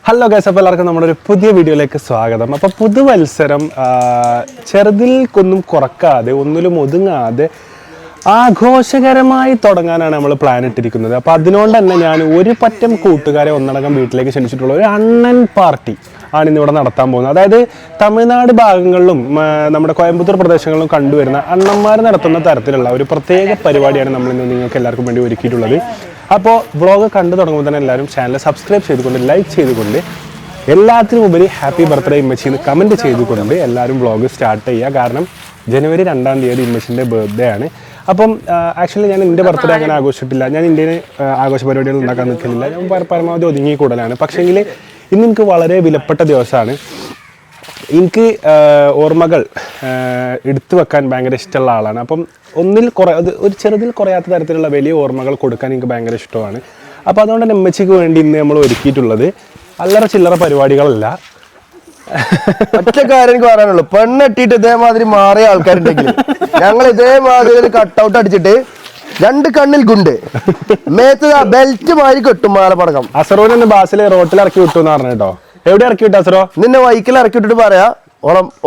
Hello guys, അപ്പോൾ എല്ലാവർക്കും നമ്മുടെ ഒരു പുതിയ വീഡിയോയിലേക്ക് സ്വാഗതം. അപ്പോൾ പുതുവത്സരം ചെറുതിൽ ഒന്നും കുറക്കാതെ ഒന്നിലും ഒതുങ്ങാതെ ആഘോഷകരമായി തുടങ്ങാനാണ് നമ്മൾ പ്ലാൻ ഇട്ടിരിക്കുന്നത്. അപ്പോൾ അതിനോണ്ട് തന്നെ ഞാൻ ഒരു പറ്റം കൂട്ടുകാരെ ഒന്നടങ്കം വീട്ടിലേക്ക് ക്ഷണിച്ചിട്ടുള്ള ഒരു അണ്ണൻ പാർട്ടി ആണ് ഇന്നിവിടെ നടത്താൻ പോകുന്നത്. അതായത് തമിഴ്നാട് ഭാഗങ്ങളിലും നമ്മുടെ കോയമ്പത്തൂർ പ്രദേശങ്ങളിലും കണ്ടുവരുന്ന അണ്ണന്മാർ നടത്തുന്ന തരത്തിലുള്ള ഒരു പ്രത്യേക പരിപാടിയാണ് നമ്മളിന്ന് നിങ്ങൾക്ക് എല്ലാവർക്കും വേണ്ടി ഒരുക്കിയിട്ടുള്ളത്. അപ്പോൾ വ്ളോഗ് കണ്ടു തുടങ്ങുമ്പോൾ തന്നെ എല്ലാവരും ചാനൽ സബ്സ്ക്രൈബ് ചെയ്തുകൊണ്ട് ലൈക്ക് ചെയ്തുകൊണ്ട് എല്ലാത്തിനും ഉപരി ഹാപ്പി ബർത്ത്ഡേ ഇമ്മച്ചിന്ന് കമൻറ്റ് ചെയ്തുകൊണ്ട് എല്ലാവരും വ്ളോഗ് സ്റ്റാർട്ട് ചെയ്യുക. കാരണം ജനുവരി 2-ാം തീയതി ഇമ്മച്ചിൻ്റെ ബർത്ത്ഡേ ആണ്. അപ്പം ആക്ച്വലി ഞാൻ എൻ്റെ ബർത്ത്ഡേ അങ്ങനെ ആഘോഷിച്ചിട്ടില്ല. ഞാൻ ഇന്ത്യയിൽ ആഘോഷ പരിപാടികൾ ഉണ്ടാക്കാൻ നിൽക്കുന്നില്ല. ഞാൻ പരമാവധി ഒതുങ്ങി കൂടലാണ്. പക്ഷേങ്കിൽ ഇന്ന് എനിക്ക് വളരെ വിലപ്പെട്ട ദിവസമാണ്. എനിക്ക് ഓർമ്മകൾ എടുത്തു വെക്കാൻ ഭയങ്കര ഇഷ്ടമുള്ള ആളാണ്. അപ്പം ഒരു ചെറുതിൽ കുറയാത്ത തരത്തിലുള്ള വലിയ ഓർമ്മകൾ കൊടുക്കാൻ എനിക്ക് ഭയങ്കര ഇഷ്ടമാണ്. അപ്പോൾ അതുകൊണ്ട് തന്നെ എമ്മച്ചിക്ക് വേണ്ടി ഇന്ന് നമ്മൾ ഒരുക്കിയിട്ടുള്ളത് അല്ലറ ചില്ലറ പരിപാടികളല്ല. ഒറ്റ കാര്യം എനിക്ക് പറയാനുള്ളൂ, പെണ്ണെട്ടിട്ട് ഇതേമാതിരി മാറിയ ആൾക്കാരുണ്ടെങ്കിൽ ഞങ്ങൾ ഇതേമാതിരി കട്ടൗട്ട് അടിച്ചിട്ട് 2 കണ്ണിൽ ഗുണ്ട് മേത്ത് ബെൽറ്റ് മാറി കെട്ടും മാലപ്പടക്കം. അസറോനെ ബാസിലെ റോട്ടിൽ ഇറക്കി വിട്ടു എന്ന് പറഞ്ഞു കേട്ടോ. എവിടെ ഇറക്കി വിട്ടു അസറോ? നിന്നെ വൈക്കിൽ ഇറക്കി വിട്ടിട്ട് പറയാ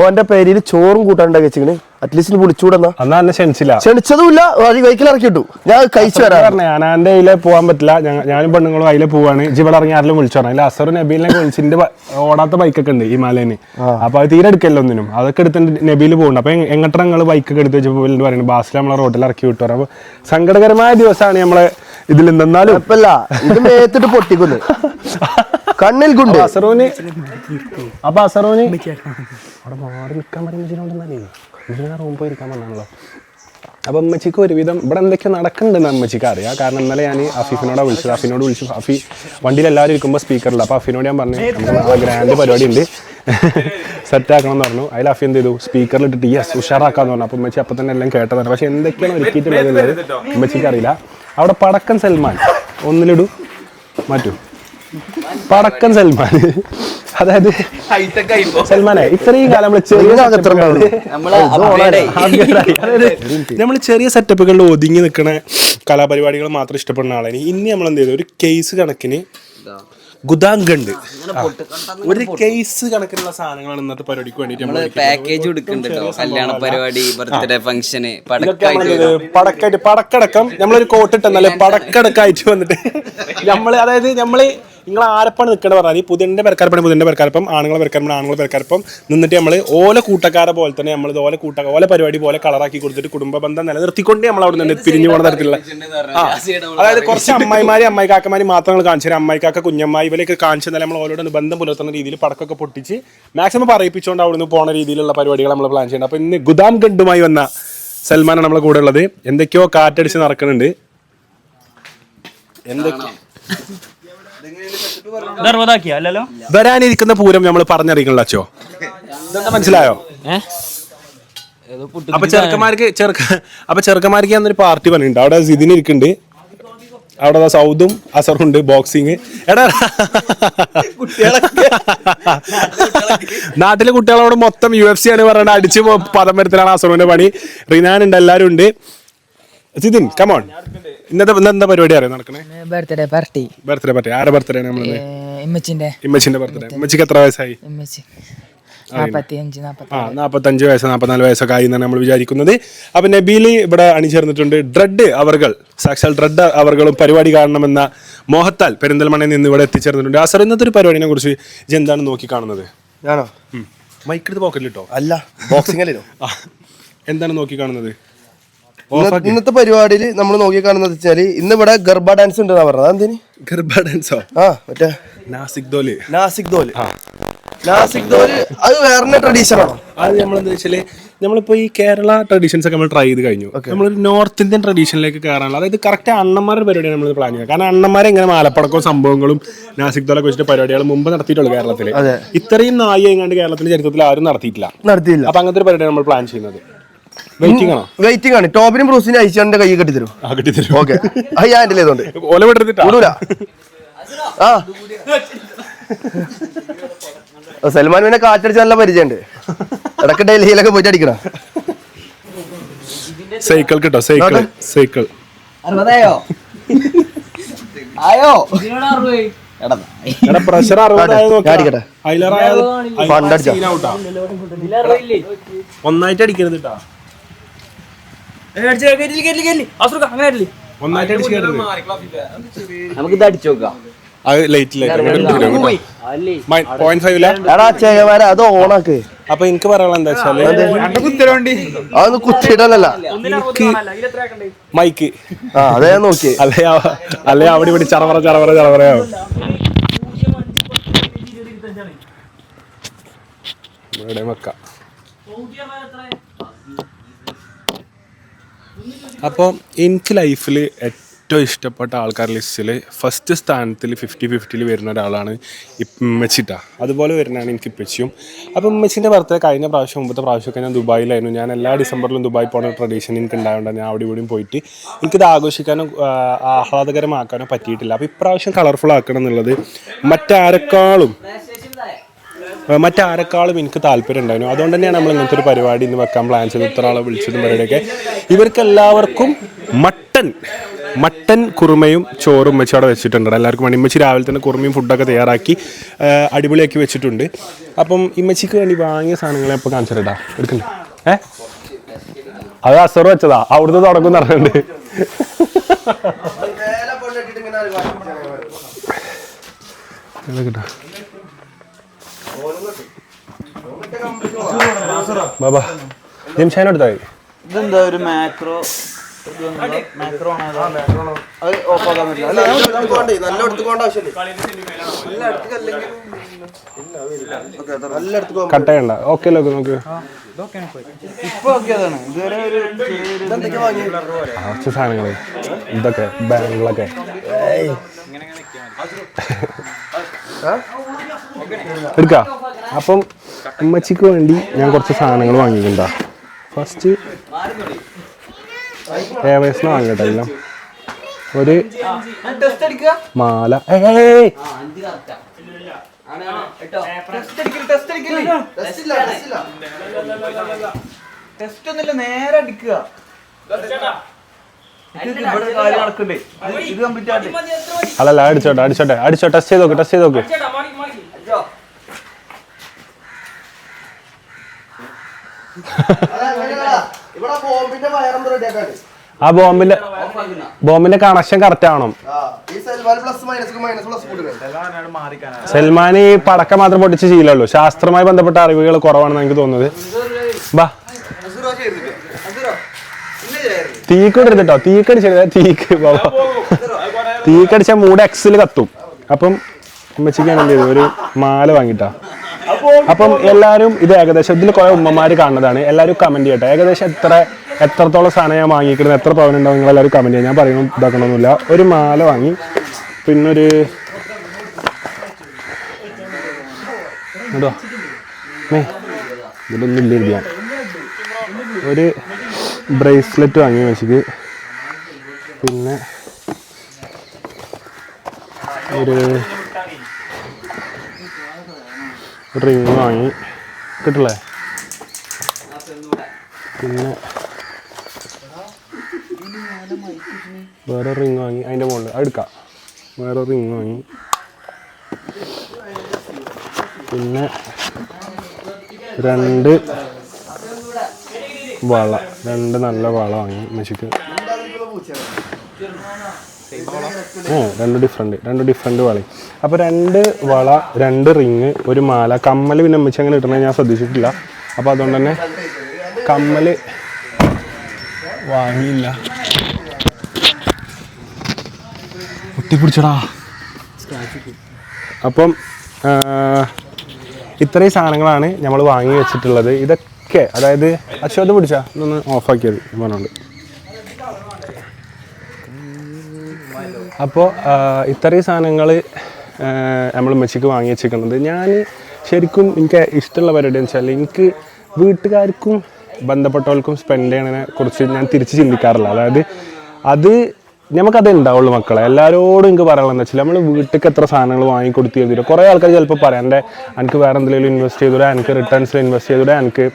ഓന്റെ പേരിൽ ചോറും കൂട്ടാണ്ടാക്കി വെച്ചിങ്ങനെ അറ്റ്ലീസ്റ്റ് വിളിച്ചുകൂടെന്നാ. അന്നാ എന്നെ ക്ഷണിച്ചതുമില്ല, വൈക്കിൽ ഇറക്കി വിട്ടു. ഞാൻ കഴിച്ചു വരാം. ഞാൻ എന്റെ അതിലെ പോകാൻ പറ്റില്ല, ഞാനും പെണ്ണുങ്ങളും അതിലെ പോവാണ്. ഇവിടെ ഇറങ്ങി ആരെങ്കിലും വിളിച്ചു പറഞ്ഞു. അതിൽ അസറും നബീലിനെ വിളിച്ചിന്റെ ഓടാത്ത ബൈക്കൊക്കെ ഉണ്ട് ഹിമാലയന്. അപ്പൊ അത് തീരെ എടുക്കല്ലോ ഒന്നിനും. അതൊക്കെ എടുത്തിട്ട് നബീൽ പോകുന്നുണ്ട്. അപ്പൊ എങ്ങോട്ടാ ഞങ്ങൾ ബൈക്കൊക്കെ എടുത്ത് വെച്ചപ്പോൾ പറയുന്നത് ബാസിൽ നമ്മളെ റോട്ടിൽ ഇറക്കി വിട്ടു. അപ്പൊ സങ്കടകരമായ ദിവസമാണ് നമ്മളെ ഇതിൽ നിന്നാലും ഇത് മേത്തിട്ട് പൊട്ടിക്കുന്നു കണ്ണിൽ കൊണ്ട്. അസറോന് അപ്പൊ അസറോന് അവിടെ മാറി നിൽക്കാൻ പറയുന്നതിനോണ്ടെന്നാലേ റൂം പോയി ഇരിക്കാൻ പറഞ്ഞാണല്ലോ. അപ്പം അമ്മച്ചിക്ക് ഒരുവിധം ഇവിടെ എന്തൊക്കെയോ നടക്കുന്നുണ്ടെന്ന് അമ്മച്ചിക്ക് അറിയാം. കാരണം ഇന്നലെ ഞാൻ അഫീഫിനോടാണ് വിളിച്ചത്. അഫീനോട് വിളിച്ചു. അഫി വണ്ടിയിൽ എല്ലാവരും ഇരിക്കുമ്പോൾ സ്പീക്കറില്ല. അപ്പോൾ അഫീനോട് ഞാൻ പറഞ്ഞു നമുക്ക് നാളെ ഗ്രാൻഡ് പരിപാടി ഉണ്ട്, സെറ്റാക്കണം എന്ന് പറഞ്ഞു. അതിൽ അഫി എന്ത് ചെയ്തു, സ്പീക്കറിൽ ഇട്ടിട്ട് യെസ് ഉഷാറാക്കാന്ന് പറഞ്ഞു. അപ്പം അമ്മച്ചി അപ്പം തന്നെ എല്ലാം കേട്ടതാണ്. പക്ഷെ എന്തൊക്കെയാണ് ഒരുക്കിയിട്ടുള്ളത് അമ്മച്ചിക്ക് അറിയില്ല. അവിടെ പടക്കൻ സൽമാൻ ഒന്നിലിടൂ മാറ്റൂ. പടക്കൻ സൽമാൻ, അതായത് സൽമാനെ ഇത്രയും കാലം നമ്മൾ ചെറിയ സെറ്റപ്പുകളിൽ ഒതുങ്ങി നിൽക്കുന്ന കലാപരിപാടികൾ മാത്രം ഇഷ്ടപ്പെടുന്ന ആളാണ്. ഇനി നമ്മൾ എന്ത് ചെയ്തു, ഒരു കേസ് കണക്കിന് ഗുദാങ്കണ്ട് ഒരു കേസ് കണക്കിനുള്ള സാധനങ്ങളാണ് ഇന്നത്തെ പരിപാടിക്ക് വേണ്ടിട്ട് പാക്കേജ് എടുക്കുന്നുണ്ടോ. കല്യാണ പരിപാടി, ബർത്ത്ഡേ ഫംഗ്ഷന്, പടക്കടക്കം നമ്മളൊരു കോട്ടിട്ടെന്നല്ലേ പടക്കടക്കായിട്ട് വന്നിട്ട് അതായത് നമ്മള് നിങ്ങൾ ആരപ്പാണ് നിൽക്കേണ്ടത് പറഞ്ഞാൽ ഈ പുതിൻ്റെ പെരക്കാരപ്പാണ് പുതിൻ്റെ പെരക്കാരപ്പം, ആണുങ്ങളെ പെരക്കാരപ്പം ആണുങ്ങളെ പെരക്കാരപ്പം നിന്നിട്ട് നമ്മൾ ഓല കൂട്ടക്കാരെ പോലെ തന്നെ നമ്മൾ ഓല പരിപാടി പോലെ കളറാക്കി കൊടുത്തിട്ട് കുടുംബ ബന്ധം നിലനിർത്തിക്കൊണ്ട് നമ്മൾ അവിടെ നിന്ന് പിരിഞ്ഞു പോകുന്ന തരത്തിലുള്ള അതായത് കുറച്ച് അമ്മായിമാരെ അമ്മായിക്കാക്കമാര് മാത്രങ്ങൾ കാണിച്ചു തരാം. അമ്മായിക്കാക്ക കുഞ്ഞമ്മായി ഇവരെയൊക്കെ കാണിച്ചു തന്നെ നമ്മൾ ഓരോട് ബന്ധം പുലർത്തുന്ന രീതിയിൽ പടക്കൊക്കെ പൊട്ടിച്ച് മാക്സിമം പറയിപ്പിച്ചുകൊണ്ട് അവിടെ നിന്ന് പോകുന്ന രീതിയിലുള്ള പരിപാടികൾ നമ്മൾ പ്ലാൻ ചെയ്യണം. അപ്പോൾ ഇന്ന് ഗുദാം ഗണ്ടുമായി വന്ന സൽമാനാണ് നമ്മളെ കൂടെ ഉള്ളത്. എന്തൊക്കെയോ കാറ്റടിച്ച് നടക്കുന്നുണ്ട്. വരാനിരിക്കുന്ന പൂരം നമ്മൾ പറഞ്ഞറിയിക്കണല്ലോ അച്ചോ, ഇതെന്താ മനസ്സിലായോ? അപ്പൊ ചെറുക്കന്മാർക്ക് ഞാനൊരു പാർട്ടി പറഞ്ഞിട്ടുണ്ട്. അവിടെ സിദിന് ഇരിക്കുന്നുണ്ട്, അവിടെ സൗദും അസറുണ്ട്, ബോക്സിങ്. എടാ നാട്ടിലെ കുട്ടികളോട് മൊത്തം UFC ആണ് പറഞ്ഞിട്ട് അടിച്ച് പദം വരുത്തലാണ് അസറുവിന്റെ പണി. റിനാൻ ഉണ്ട്, എല്ലാരും ഉണ്ട്. സിദിൻ കമോൺ, ഇന്നത്തെ പരിപാടി അറിയാം നടക്കണേ? Birthday party. ആരുടെ ബർത്ത്ഡേ ആണ്? ഇമ്മച്ചിന്റെ ബർത്ത്ഡേ. ഇമ്മച്ചിക്ക് എത്ര വയസ്സായി? 45 വയസ്സ് 44 വയസ്സൊക്കെ ആയി എന്നാണ് നമ്മൾ വിചാരിക്കുന്നത്. അപ്പൊ നബീല് ഇവിടെ അണിചേർന്നിട്ടുണ്ട്. ഡ്രഡ് അവർകൾ, സാക്ഷാൽ ഡ്രഡ് അവർകളും പരിപാടി കാണണമെന്ന മോഹത്താൽ പെരിന്തൽമണ്ണയിൽ നിന്ന് ഇവിടെ എത്തിച്ചേർന്നിട്ടുണ്ട്. അസർ, ഇന്നത്തെ ഒരു പരിപാടിനെ കുറിച്ച് എന്താണ് നോക്കി കാണുന്നത്? ഞാനോ മൈക്കെടുത്ത് പോക്കറ്റിലിട്ടോ? അല്ല, ബോക്സിംഗല്ലോ. എന്താണ് നോക്കി കാണുന്നത്? ഇന്നത്തെ പരിപാടിയിൽ നമ്മൾ നോക്കി കാണുന്നത് വെച്ചാല് ഇന്ന് ഇവിടെ ഗർഭ ഡാൻസ് ഉണ്ടെന്നാ പറഞ്ഞത്. എന്തിന് ഗർഭ ഡാൻസോ? മറ്റേ നാസിക് ദോല് അത് വേറെ ട്രഡീഷൻ ആണോ? അത് നമ്മളെന്താ വെച്ചാല് നമ്മളിപ്പോ ഈ കേരള ട്രഡീഷൻസ് ഒക്കെ നമ്മൾ ട്രൈ ചെയ്ത് കഴിഞ്ഞു. നമ്മളൊരു നോർത്ത് ഇന്ത്യൻ ട്രഡീഷനിലേക്ക് കയറാനുള്ള, അതായത് കറക്റ്റ് അണ്ണന്മാരുടെ പരിപാടിയാണ് നമ്മൾ പ്ലാൻ ചെയ്യുക. കാരണം അണ്ണന്മാരെ എങ്ങനെ മാലപ്പടക്കവും സംഭവങ്ങളും നാസിക് ദോലൊക്കെ വെച്ചിട്ട് പരിപാടികൾ മുമ്പ് നടത്തിയിട്ടുള്ളൂ കേരളത്തിൽ. ഇത്രയും നായി എങ്ങാണ്ട് കേരളത്തിന്റെ ചരിത്രത്തിൽ ആരും നടത്തിയിട്ടില്ല. അപ്പൊ അങ്ങനത്തെ ഒരു പരിപാടിയാണ് നമ്മൾ പ്ലാൻ ചെയ്യുന്നത്. വെയിറ്റിംഗ് ആണ്. ടോബിനും ബ്രൂസിനും അയച്ചാന്റെ കൈ കെട്ടിത്തരും. ഓക്കെ, ഓല വിടൂല. സൽമാൻ പിന്നെ കാറ്റടിച്ച നല്ല പരിചയമുണ്ട്. ഇടയ്ക്ക് ഡൽഹിയിലൊക്കെ പോയിട്ട് അടിക്കണം. സൈക്കിൾ കിട്ടോ? സൈക്കിൾ 60 ആയോ? എടാ പ്രഷർ 60 അടിക്കട്ടെ. ഒന്നായിട്ട് അടിക്കരുത് കേട്ടാ, ഒന്നായിട്ട് അടിച്ച് കയറരുത്. നമുക്കിത് അടിച്ചു നോക്കാം. അത് ലൈറ്റിലേക്ക് എടാ ചേമാരെ അത് ഓണാക്ക്. അപ്പൊ എനിക്ക് പറയാനുള്ള എന്താ വെച്ചാല് അതൊന്ന് കുത്തിയിട്ടല്ല മൈക്ക് അതേ നോക്കി അല്ലെ അവിടെ ഇവിടെ ചറവറയാവും. ഇവിടെ വെക്കാം. അപ്പോൾ എനിക്ക് ലൈഫിൽ ഏറ്റവും ഇഷ്ടപ്പെട്ട ആൾക്കാരുടെ ലിസ്റ്റിൽ ഫസ്റ്റ് സ്ഥാനത്തിൽ 50-50 വരുന്ന ഒരാളാണ് ഉമ്മച്ചിട്ട. അതുപോലെ വരുന്നതാണ് എനിക്ക് ഇപ്പച്ചിയും. അപ്പോൾ ഉമ്മച്ചിൻ്റെ ബർത്ത്ഡേ കഴിഞ്ഞ പ്രാവശ്യം മുമ്പത്തെ പ്രാവശ്യമൊക്കെ ഞാൻ ദുബായിലായിരുന്നു. ഞാൻ എല്ലാ ഡിസംബറിലും ദുബായി പോകുന്ന ട്രഡീഷൻ എനിക്ക് ഉണ്ടായതുകൊണ്ട് ഞാൻ അവിടെ ഇവിടെയും പോയിട്ട് എനിക്കിത് ആഘോഷിക്കാനോ ആഹ്ലാദകരമാക്കാനോ പറ്റിയിട്ടില്ല. അപ്പോൾ ഇപ്രാവശ്യം കളർഫുൾ ആക്കണം എന്നുള്ളത് മറ്റാരെക്കാളും എനിക്ക് താല്പര്യം ഉണ്ടായിരുന്നു. അതുകൊണ്ട് തന്നെയാണ് നമ്മൾ ഇങ്ങനത്തെ ഒരു പരിപാടി ഇന്ന് വെക്കാൻ പ്ലാൻ ചെയ്ത് ഇത്ര ആളെ വിളിച്ചതും പരിപാടിയൊക്കെ. ഇവർക്കെല്ലാവർക്കും മട്ടൻ കുറുമയും ചോറും ഉമ്മച്ചി അവിടെ വെച്ചിട്ടുണ്ട്. എല്ലാവർക്കും വേണ്ടി ഉമ്മച്ചി രാവിലെ തന്നെ കുറുമയും ഫുഡൊക്കെ തയ്യാറാക്കി അടിപൊളിയാക്കി വെച്ചിട്ടുണ്ട്. അപ്പം ഇമ്മച്ചിക്ക് വേണ്ടി വാങ്ങിയ സാധനങ്ങളെ ഇപ്പോൾ കാണിച്ചിട്ടാ എടുക്കണ്ടേ? അത് അസറ് വെച്ചതാ, അവിടുന്ന് തുടങ്ങും പറഞ്ഞിട്ടുണ്ട്. ബാബാ ജിംഷാനെടുത്താ ഇതെന്താ ഒരു മാക്രോ കട്ട് ചെയ്യണ്ട. ഓക്കെ നോക്ക് കുറച്ച് സാധനങ്ങള് ഇതൊക്കെ ബാങ്കുകളൊക്കെ എടുക്കാം. അപ്പം ഉമ്മച്ചിക്ക് വേണ്ടി ഞാൻ കുറച്ച് സാധനങ്ങൾ വാങ്ങിയിട്ടുണ്ടാ. ഫസ്റ്റ് ഏവേഴ്സിന് വാങ്ങിക്കട്ടെ. എല്ലാം ഒരു മാല. നേരെ അടിക്കുക. അല്ലല്ല അടിച്ചോട്ടെ ടെസ്റ്റ് ചെയ്ത് നോക്ക്. ആ ബോംബിന്റെ കണക്ഷൻ കറക്റ്റ് ആവണം. സൽമാൻ ഈ പടക്കം മാത്രം പൊട്ടിച്ച് ശീലമുള്ളൂ. ശാസ്ത്രവുമായി ബന്ധപ്പെട്ട അറിവുകൾ കുറവാണെന്ന് എനിക്ക് തോന്നുന്നത്. ബാ തീക്കടിട്ടോ, തീക്കടിച്ച മൂട് എക്സിൽ കത്തും. അപ്പം ഉമ്മച്ചിക്ക് എന്ത് ചെയ്തു, ഒരു മാല വാങ്ങിട്ടാ. അപ്പം എല്ലാവരും ഇത് ഏകദേശം ഇതിൽ കുറെ ഉമ്മമാര് കാണുന്നതാണ്. എല്ലാവരും കമന്റ് ചെയ്യട്ടെ ഏകദേശം എത്രത്തോളം സാധനം ഞാൻ വാങ്ങിക്കുന്നത്, എത്ര പവൻ ഉണ്ടാവും, നിങ്ങൾ എല്ലാവരും കമന്റ് ചെയ്യാം. ഞാൻ പറയണം ഇതാക്കണമെന്നില്ല. ഒരു മാല വാങ്ങി, പിന്നൊരു ഇതിലൊന്നും ഇല്ല, ഒരു ബ്രേസ്ലെറ്റ് വാങ്ങി വെച്ചിട്ട്, പിന്നെ ഒരു റിങ് വാങ്ങി കിട്ടില്ലേ, പിന്നെ വേറെ റിങ് വാങ്ങി അതിൻ്റെ മുകളിൽ എടുക്കാം. വേറെ റിങ് വാങ്ങി, പിന്നെ 2 വള, 2 നല്ല വള വാങ്ങി മെച്ചിക്ക്. 2 ഡിഫറെൻറ്റ് വളയും. അപ്പോൾ 2 വള, 2 റിങ്, ഒരു മാല, കമ്മൽ പിന്നെ അമ്മച്ചി അങ്ങനെ ഇട്ടണത് ഞാൻ ശ്രദ്ധിച്ചിട്ടില്ല. അപ്പോൾ അതുകൊണ്ട് തന്നെ കമ്മൽ വാങ്ങിയില്ല. പൊട്ടിപ്പിടിച്ചടാ. അപ്പം ഇത്രയും സാധനങ്ങളാണ് നമ്മൾ വാങ്ങി വെച്ചിട്ടുള്ളത്. ഇതൊക്കെ അതായത് അശ്വത് പിടിച്ചാ ഇതൊന്ന് ഓഫാക്കിയത് പറഞ്ഞുകൊണ്ട്. അപ്പോൾ ഇത്രയും സാധനങ്ങൾ നമ്മൾ മെച്ചിക്ക് വാങ്ങി വെച്ചിരിക്കുന്നത്. ഞാൻ ശരിക്കും എനിക്ക് ഇഷ്ടമുള്ള പരിപാടി എന്ന് വെച്ചാൽ എനിക്ക് വീട്ടുകാർക്കും ബന്ധപ്പെട്ടവർക്കും സ്പെൻഡ് ചെയ്യണതിനെ കുറിച്ച് ഞാൻ തിരിച്ച് ചിന്തിക്കാറില്ല. അതായത് അത് നമുക്കത് ഉണ്ടാവുള്ളൂ മക്കളെ. എല്ലാവരോടും എനിക്ക് പറയാനുള്ളതെന്ന് വെച്ചാൽ നമ്മൾ വീട്ടിലേക്ക് എത്ര സാധനങ്ങൾ വാങ്ങിക്കൊടുത്ത് ചെയ്തിട്ട് കുറേ ആൾക്കാർ ചിലപ്പോൾ പറയാം എനിക്ക് വേറെ എന്തെങ്കിലും ഇൻവെസ്റ്റ് ചെയ്തുകൂടെ, എനിക്ക് റിട്ടേൺസിൽ ഇൻവെസ്റ്റ് ചെയ്തുകൂടെ, എനിക്ക്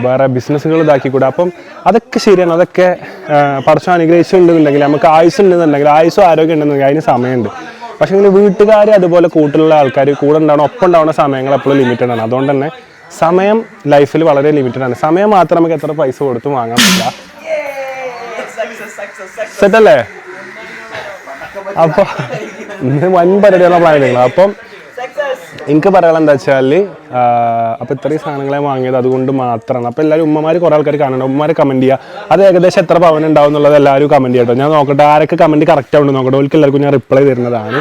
വേറെ ബിസിനസ്സുകൾ ഇതാക്കിക്കൂടെ. അപ്പം അതൊക്കെ ശരിയാണ്. അതൊക്കെ പടച്ചോൻ അനുഗ്രഹിച്ചിട്ടുണ്ടെന്നുണ്ടെങ്കിൽ, നമുക്ക് ആയുസ് ഉണ്ടെന്നുണ്ടെങ്കിൽ, ആയുസ്സും ആരോഗ്യം ഉണ്ടെന്നുണ്ടെങ്കിൽ അതിന് സമയമുണ്ട്. പക്ഷേ ഇങ്ങനെ വീട്ടുകാർ അതുപോലെ കൂട്ടിലുള്ള ആൾക്കാർ കൂടെ ഉണ്ടാവണം ഒപ്പം ഉണ്ടാവുന്ന സമയങ്ങൾ എപ്പോഴും ലിമിറ്റഡ് ആണ്. അതുകൊണ്ട് തന്നെ സമയം ലൈഫിൽ വളരെ ലിമിറ്റഡ് ആണ്. സമയം മാത്രം നമുക്ക് എത്ര പൈസ കൊടുത്ത് വാങ്ങാൻ പറ്റില്ല. സെറ്റല്ലേ? അപ്പോൾ വൻ പരിപാടിയാണ് പ്ലാൻ ചെയ്യുന്നത്. അപ്പം എനിക്ക് പറയാനുള്ള എന്താ വെച്ചാൽ അപ്പോൾ ഇത്രയും സാധനങ്ങളെ വാങ്ങിയത് അതുകൊണ്ട് മാത്രമാണ്. അപ്പോൾ എല്ലാവരും ഉമ്മമാർ കുറേ ആൾക്കാർ കാണുന്നുണ്ട്. ഉമ്മമാർ കമൻറ്റ് ചെയ്യുക അത് ഏകദേശം എത്ര പവൻ ഉണ്ടാവും എന്നുള്ളത് എല്ലാവരും കമൻറ്റ് ചെയ്യട്ടോ. ഞാൻ നോക്കട്ടെ ആരൊക്കെ കമൻറ്റ് കറക്റ്റ് ആവുന്നുണ്ട് നോക്കട്ടെ. ഓൾക്ക് എല്ലാവർക്കും ഞാൻ റിപ്ലൈ തരുന്നതാണ്.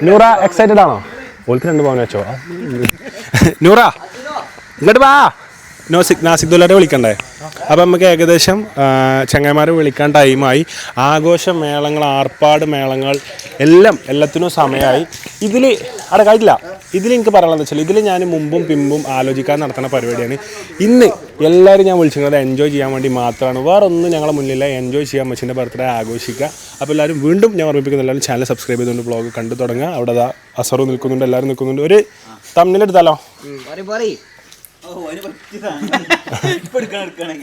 നൂറ എക്സൈറ്റഡ് ആണോ? ഓൾക്ക് 2 പവൻ വെച്ചോ. നൂറ ഇങ്ങോട്ട് വാ. നാസിക് ദുലാരെ വിളിക്കണ്ടേ? അപ്പം നമുക്ക് ഏകദേശം ചങ്ങായിമാരെ വിളിക്കാൻ ടൈമായി. ആഘോഷ മേളങ്ങൾ, ആർപ്പാട് മേളങ്ങൾ എല്ലാത്തിനും സമയമായി. ഇതിൽ അവിടെ കഴിയില്ല. ഇതിൽ എനിക്ക് പറയാനുള്ളത് വെച്ചാൽ ഇതിൽ ഞാൻ മുമ്പും പിമ്പും ആലോചിക്കാൻ നടത്തുന്ന പരിപാടിയാണ്. ഇന്ന് എല്ലാവരും ഞാൻ വിളിച്ചിരുന്നത് എൻജോയ് ചെയ്യാൻ വേണ്ടി മാത്രമാണ്. വേറെ ഒന്നും ഞങ്ങളുടെ മുന്നിലില്ല. എൻജോയ് ചെയ്യാൻ മച്ചിൻ്റെ ബർത്ത്ഡേ ആഘോഷിക്കുക. അപ്പോൾ എല്ലാവരും വീണ്ടും ഞാൻ ഓർമ്മിപ്പിക്കുന്ന എല്ലാവരും ചാനൽ സബ്സ്ക്രൈബ് ചെയ്തുകൊണ്ട് വ്ളോഗ് കണ്ടു തുടങ്ങുക. അവിടെ അസറു നിൽക്കുന്നുണ്ട്, എല്ലാവരും നിൽക്കുന്നുണ്ട്. ഒരു തമ്മിൽ എടുത്താലോ?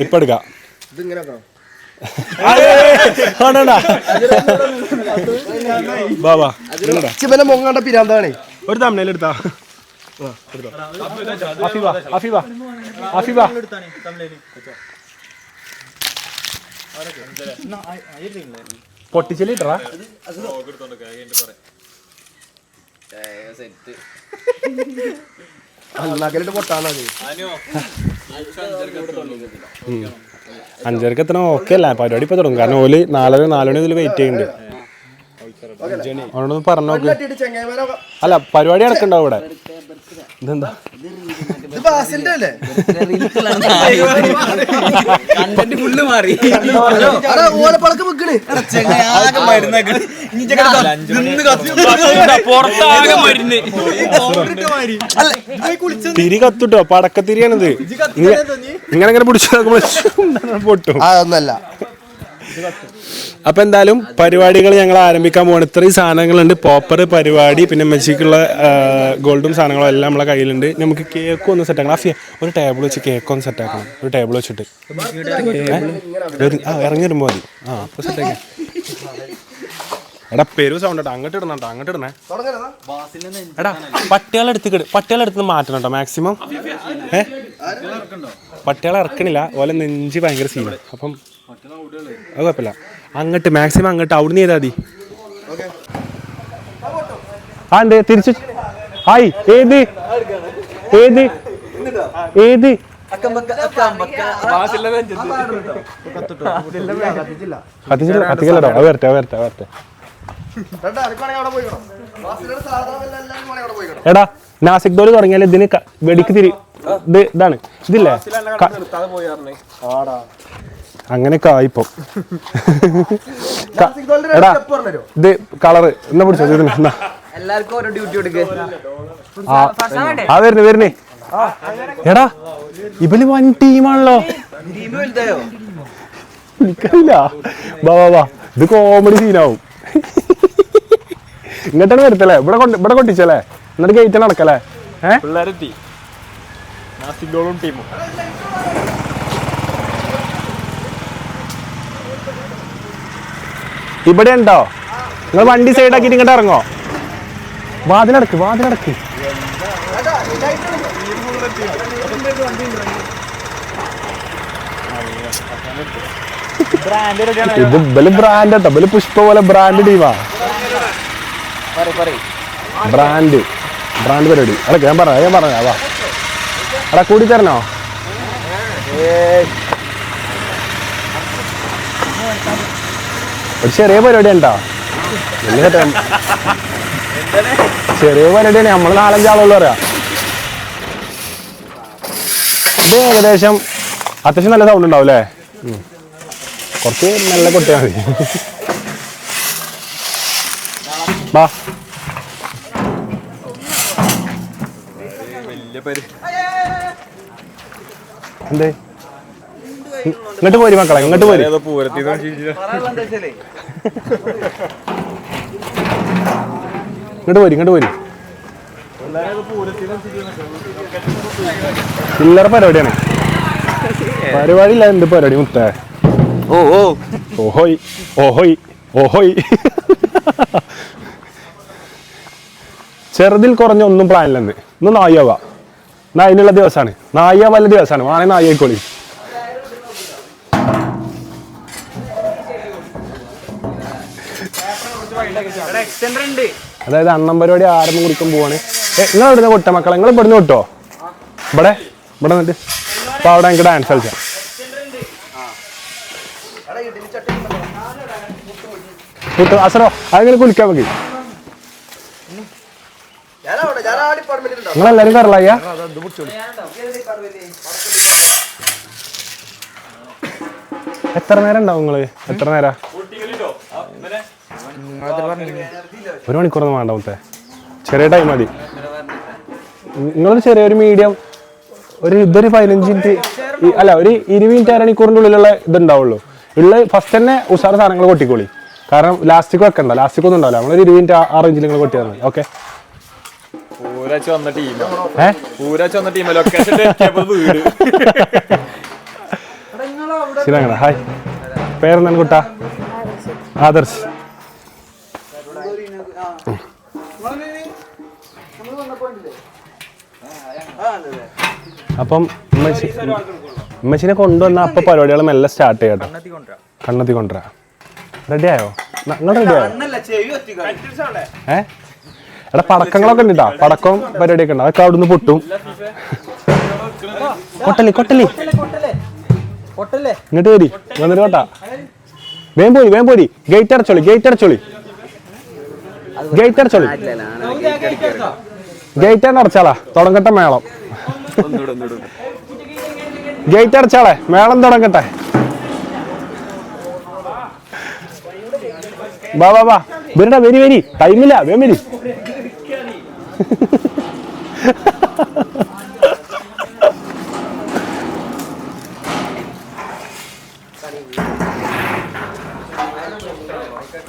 ഇപ്പൊ എടുക്കാം. ഒരു തമ്മിൽ എടുത്താ. പൊട്ടിച്ചിട്ടാ അഞ്ചരക്ക് എത്തണം. ഓക്കെ അല്ല പരിപാടി ഇപ്പൊ തുടങ്ങും. കാരണം ഓല് 4 ഇതിൽ വെയിറ്റ് ചെയ്യുന്നുണ്ട്. അവനോടൊന്ന് പറഞ്ഞു നോക്ക്. അല്ല പരിപാടി നടക്കണ്ടാവും ഇവിടെ. ഇതെന്താ തിരി കത്തുട്ടോ? പടക്കത്തിരിയാണിത്. ഇങ്ങനെ പിടിച്ചു പൊട്ടും. അപ്പൊ എന്തായാലും പരിപാടികൾ ഞങ്ങൾ ആരംഭിക്കാൻ പോകണം. ഇത്രയും സാധനങ്ങളുണ്ട്. പോപ്പർ പരിപാടി, പിന്നെ മെസ്സിക്കുള്ള ഗോൾഡും സാധനങ്ങളും എല്ലാം നമ്മളെ കയ്യിലുണ്ട്. നമുക്ക് കേക്കും ഒന്ന് സെറ്റ് ആക്കണം. അഫിയ ഒരു ടേബിൾ വെച്ച് കേക്കൊന്ന് സെറ്റ് ആക്കണം. ഒരു ടേബിൾ വെച്ചിട്ട് ഇറങ്ങി വരുമ്പോൾ മതി. അപ്പൊ സെറ്റ് ആക്കാം. എടാ പെരു സൗണ്ട് കേട്ടോ. അങ്ങോട്ട് ഇടണം കേട്ടോ. അങ്ങോട്ട് ഇടണേ. എടാ പട്ടികളെടുത്ത് മാറ്റണം കേട്ടോ മാക്സിമം. പട്ടികളെ ഇറക്കണില്ല. ഓലെ നെഞ്ച് ഭയങ്കര സീനാണ്. അപ്പം അത് കുഴപ്പമില്ല. അങ്ങോട്ട് മാക്സിമം അങ്ങോട്ട് അവിടുന്ന് ചെയ്താൽ മതി. ഉണ്ട് തിരിച്ചു. ഹായ് ഏത് ഏത് ഏത് കത്തിക്കല്ലോ. അത് വരട്ടെ. എടാ നാസിക് ദോല് തുടങ്ങിയാൽ ഇതിന് വെടിക്ക് ഇതാണ് ഇതില്ലേ അങ്ങനെയൊക്കെ ആയിപ്പോ. എടാ ഇത് കളറ് എന്നാ പിടിച്ചോ. വരുന്നേ. എടാ ഇവന് വൻ ടീമാണല്ലോ. എനിക്കറിയില്ല. വാ ഇത് കോമഡി സീനാവും. ഇങ്ങോട്ടാണ് വരത്തല്ലേ? ഇവിടെ കൊട്ടിച്ചല്ലേ? എന്നിട്ട് ഗേറ്റ് നടക്കല്ലേ? ഇവിടെ ഉണ്ടോ? നിങ്ങൾ വണ്ടി സൈഡാക്കിട്ട് ഇങ്ങോട്ട് ഇറങ്ങോ. വാതിലടക്ക്. ഇത് ബല് ബ്രാൻഡ് കേട്ടോ. ബല് പുഷ്പ പോലെ ബ്രാൻഡ് ടീമാ. ബ്രാൻഡ് പരിപാടി. അടക്ക ഞാൻ പറഞ്ഞ വാ. അടാ കൂടി തരണോ? ഒരു ചെറിയ പരിപാടി ഉണ്ടോ? ചെറിയ പരിപാടിയാണ്. നമ്മള് 4-5 ആളുകൾ പറയാം. ഇത് ഏകദേശം അത്യാവശ്യം നല്ല സൗണ്ട് ഉണ്ടാവും അല്ലേ? കുറച്ച് നല്ല കൊട്ടിയാൽ മതി. വാ എന്തേ ഇങ്ങോട്ട് പോരി മക്കളെ. ഇങ്ങോട്ട് പോരി. ഇങ്ങോട്ട് പോരി. ചില്ലറ പരിപാടിയാണ്. പരിപാടിയില്ല. എന്ത് പരിപാടി മുത്തേ? ഓഹോയ് ചെറുതിൽ കുറഞ്ഞ ഒന്നും പ്ലാനില്ലെന്ന്. ഇന്ന് നായാവാ, എന്നാ അതിനുള്ള ദിവസമാണ്. നായ വല്ല ദിവസമാണ്, വേണേ നായിക്കോളി. അതായത് അണ്ണം പരിപാടി ആരംഭം കുറിക്കാൻ പോവാണ്. നിങ്ങൾ ഇവിടുന്ന് കൊട്ട മക്കളെ, നിങ്ങൾ ഇവിടുന്ന് കൊട്ടോ. ഇവിടെ നിന്നിട്ട് അപ്പൊ അവിടെ എനിക്ക് ഡാൻസ് കളിച്ചാ. അസറോ അതെങ്ങനെ കുളിക്കാൻ നോക്കി. നിങ്ങളെല്ലാരും കറലായ എത്ര നേരം ഉണ്ടാവും നിങ്ങള്? എത്ര നേരം? 1 മണിക്കൂറൊന്നും വേണ്ട മുത്തേ, ചെറിയ ടൈം മതി. നിങ്ങളൊരു ചെറിയൊരു മീഡിയം ഇതൊരു 15 മിനിറ്റ് അല്ല, ഒരു 20 മിനിറ്റ് അരമണിക്കൂറിൻ്റെ ഉള്ളിലുള്ള ഇതുണ്ടാവുള്ളൂ. ഉള്ള ഫസ്റ്റ് തന്നെ ഉഷാർ സാധനങ്ങൾ കൊട്ടിക്കോളി. കാരണം ലാസ്റ്റിക് വെക്കണ്ട, ലാസ്റ്റിക് ഒന്നും ഉണ്ടാവില്ല. നമ്മളൊരു 20 മിനിറ്റ് ആ റേഞ്ചിൽ നിങ്ങൾ കൊട്ടിയാൽ മതി. ഓക്കെ. ശരിയാണ്. ഹായ്, പേരെന്താണ് കുട്ടാ? ആദർശ്. അപ്പം ഉമ്മച്ചിനെ കൊണ്ടുവന്ന അപ്പൊ പരിപാടികൾ മെല്ലെ സ്റ്റാർട്ട് ചെയ്യട്ടോ. കണ്ണത്തി കൊണ്ടുവരാ. റെഡി ആയോ? നിങ്ങൾ റെഡി ആയോ? എടാ പടക്കങ്ങളൊക്കെ ഉണ്ട് കേട്ടോ, പടക്കവും പരിപാടിയൊക്കെ ഉണ്ട്. അതൊക്കെ അവിടുന്ന് പൊട്ടും. കൊട്ടലി ഇങ്ങോട്ട് വരി, വന്നിട്ട് കോട്ടാ. വേം പോരി. ഗേറ്റ് അടച്ചോളി. ഗേറ്റ് അടച്ചാളാ, തുടങ്ങട്ടെ മേളം. ഗേറ്റ് അടച്ചാളെ, മേളം തുടങ്ങട്ടെ. വാ വരി. ടൈമില്ല, വേം വരി.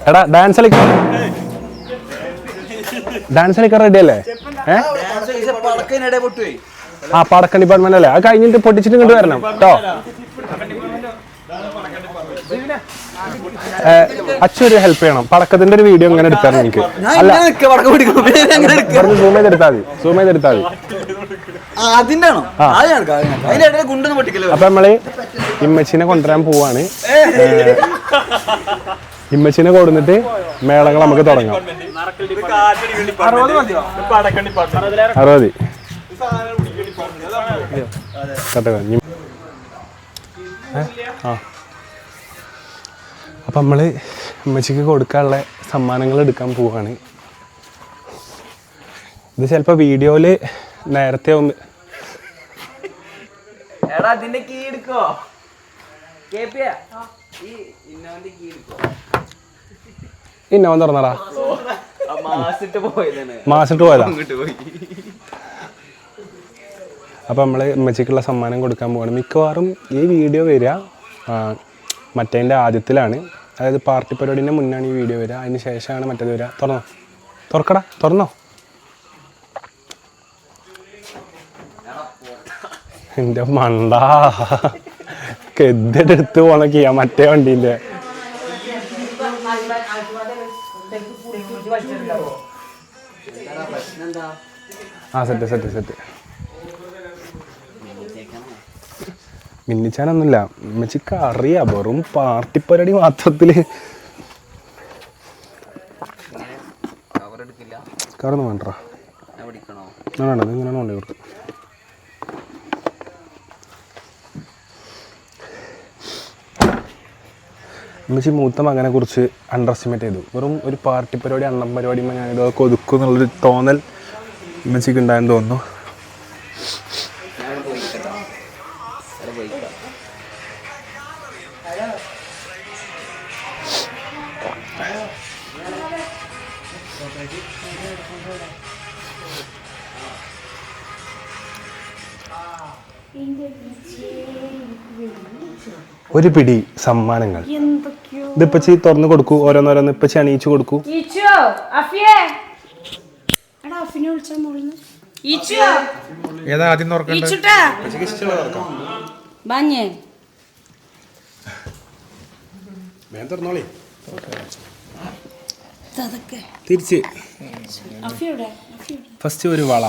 എടാ ഡാൻസ് കളിക്കാൻ റെഡി അല്ലേ? ആ പടക്കം ഡിപ്പാർട്ട്മെന്റ് അല്ലേ? അത് കഴിഞ്ഞിട്ട് പൊട്ടിച്ചിട്ട് ഇങ്ങോട്ട് വരണം കേട്ടോ. അച്ഛൊരു ഹെൽപ്പ് ചെയ്യണം. പടക്കത്തിന്റെ ഒരു വീഡിയോ ഇങ്ങനെ എടുക്കാൻ എനിക്ക്. അല്ല സൂം ചെയ്തെടുത്താൽ മതി. അപ്പൊ നമ്മള് ഇമ്മച്ചിനെ കൊണ്ടുവരാൻ പോവാണ്. ഇമ്മച്ചിനെ കൊടുന്നിട്ട് മേളങ്ങൾ നമുക്ക് തുടങ്ങാം. 60 അപ്പം നമ്മൾ ഉമ്മച്ചിക്ക് കൊടുക്കാനുള്ള സമ്മാനങ്ങൾ എടുക്കാൻ പോവാണ്. ഇത് ചിലപ്പോൾ വീഡിയോയിൽ നേരത്തെ ഒന്ന് ഇന്നവൻ തുറന്നടാ. മാസിട്ട് പോയതാ. അപ്പം നമ്മൾ ഉമ്മച്ചിക്കുള്ള സമ്മാനം കൊടുക്കാൻ പോവാണ്. മിക്കവാറും ഈ വീഡിയോ വരിക മറ്റേതിൻ്റെ ആദ്യത്തിലാണ്. അതായത് പാർട്ടി പരിപാടിൻ്റെ മുന്നാണ് ഈ വീഡിയോ വരിക, അതിന് ശേഷമാണ് മറ്റേത് വരിക. തുറന്നോ. എൻ്റെ മണ്ടാ കെദ്തെടുത്ത് പോണക്കിയാ മറ്റേ വണ്ടീൻ്റെ. ആ സെറ്റ് മിന്നിച്ചാനൊന്നുമില്ല, ഉമ്മച്ചിക്ക് അറിയാം. വെറും പാർട്ടി പരിപാടി മാത്രത്തില് കറന്ന് വേണ്ട. വേണ്ടത് ഇങ്ങനെയാണ് കൊണ്ടു കൊടുക്കും. ഉമ്മച്ചി മൂത്ത മകനെ കുറിച്ച് അണ്ടർ എസ്റ്റിമേറ്റ് ചെയ്തു. വെറും ഒരു പാർട്ടി പരിപാടി, അണ്ണം പരിപാടി ഞാനിതൊക്കെ ഒതുക്കും എന്നുള്ളൊരു തോന്നൽ ഉമ്മച്ചിക്ക് ഉണ്ടായെന്ന് തോന്നുന്നു. ഒരു പിടി സമ്മാനങ്ങൾ ഇതിപ്പച്ചി തുറന്നു കൊടുക്കൂ. ഓരോന്നോരോന്ന് ഇപ്പച്ചി അണിയിച്ചു കൊടുക്കൂ. ഏതാ ആദ്യം തുറന്നോളി. തിരിച്ച് ഫസ്റ്റ് ഒരു വള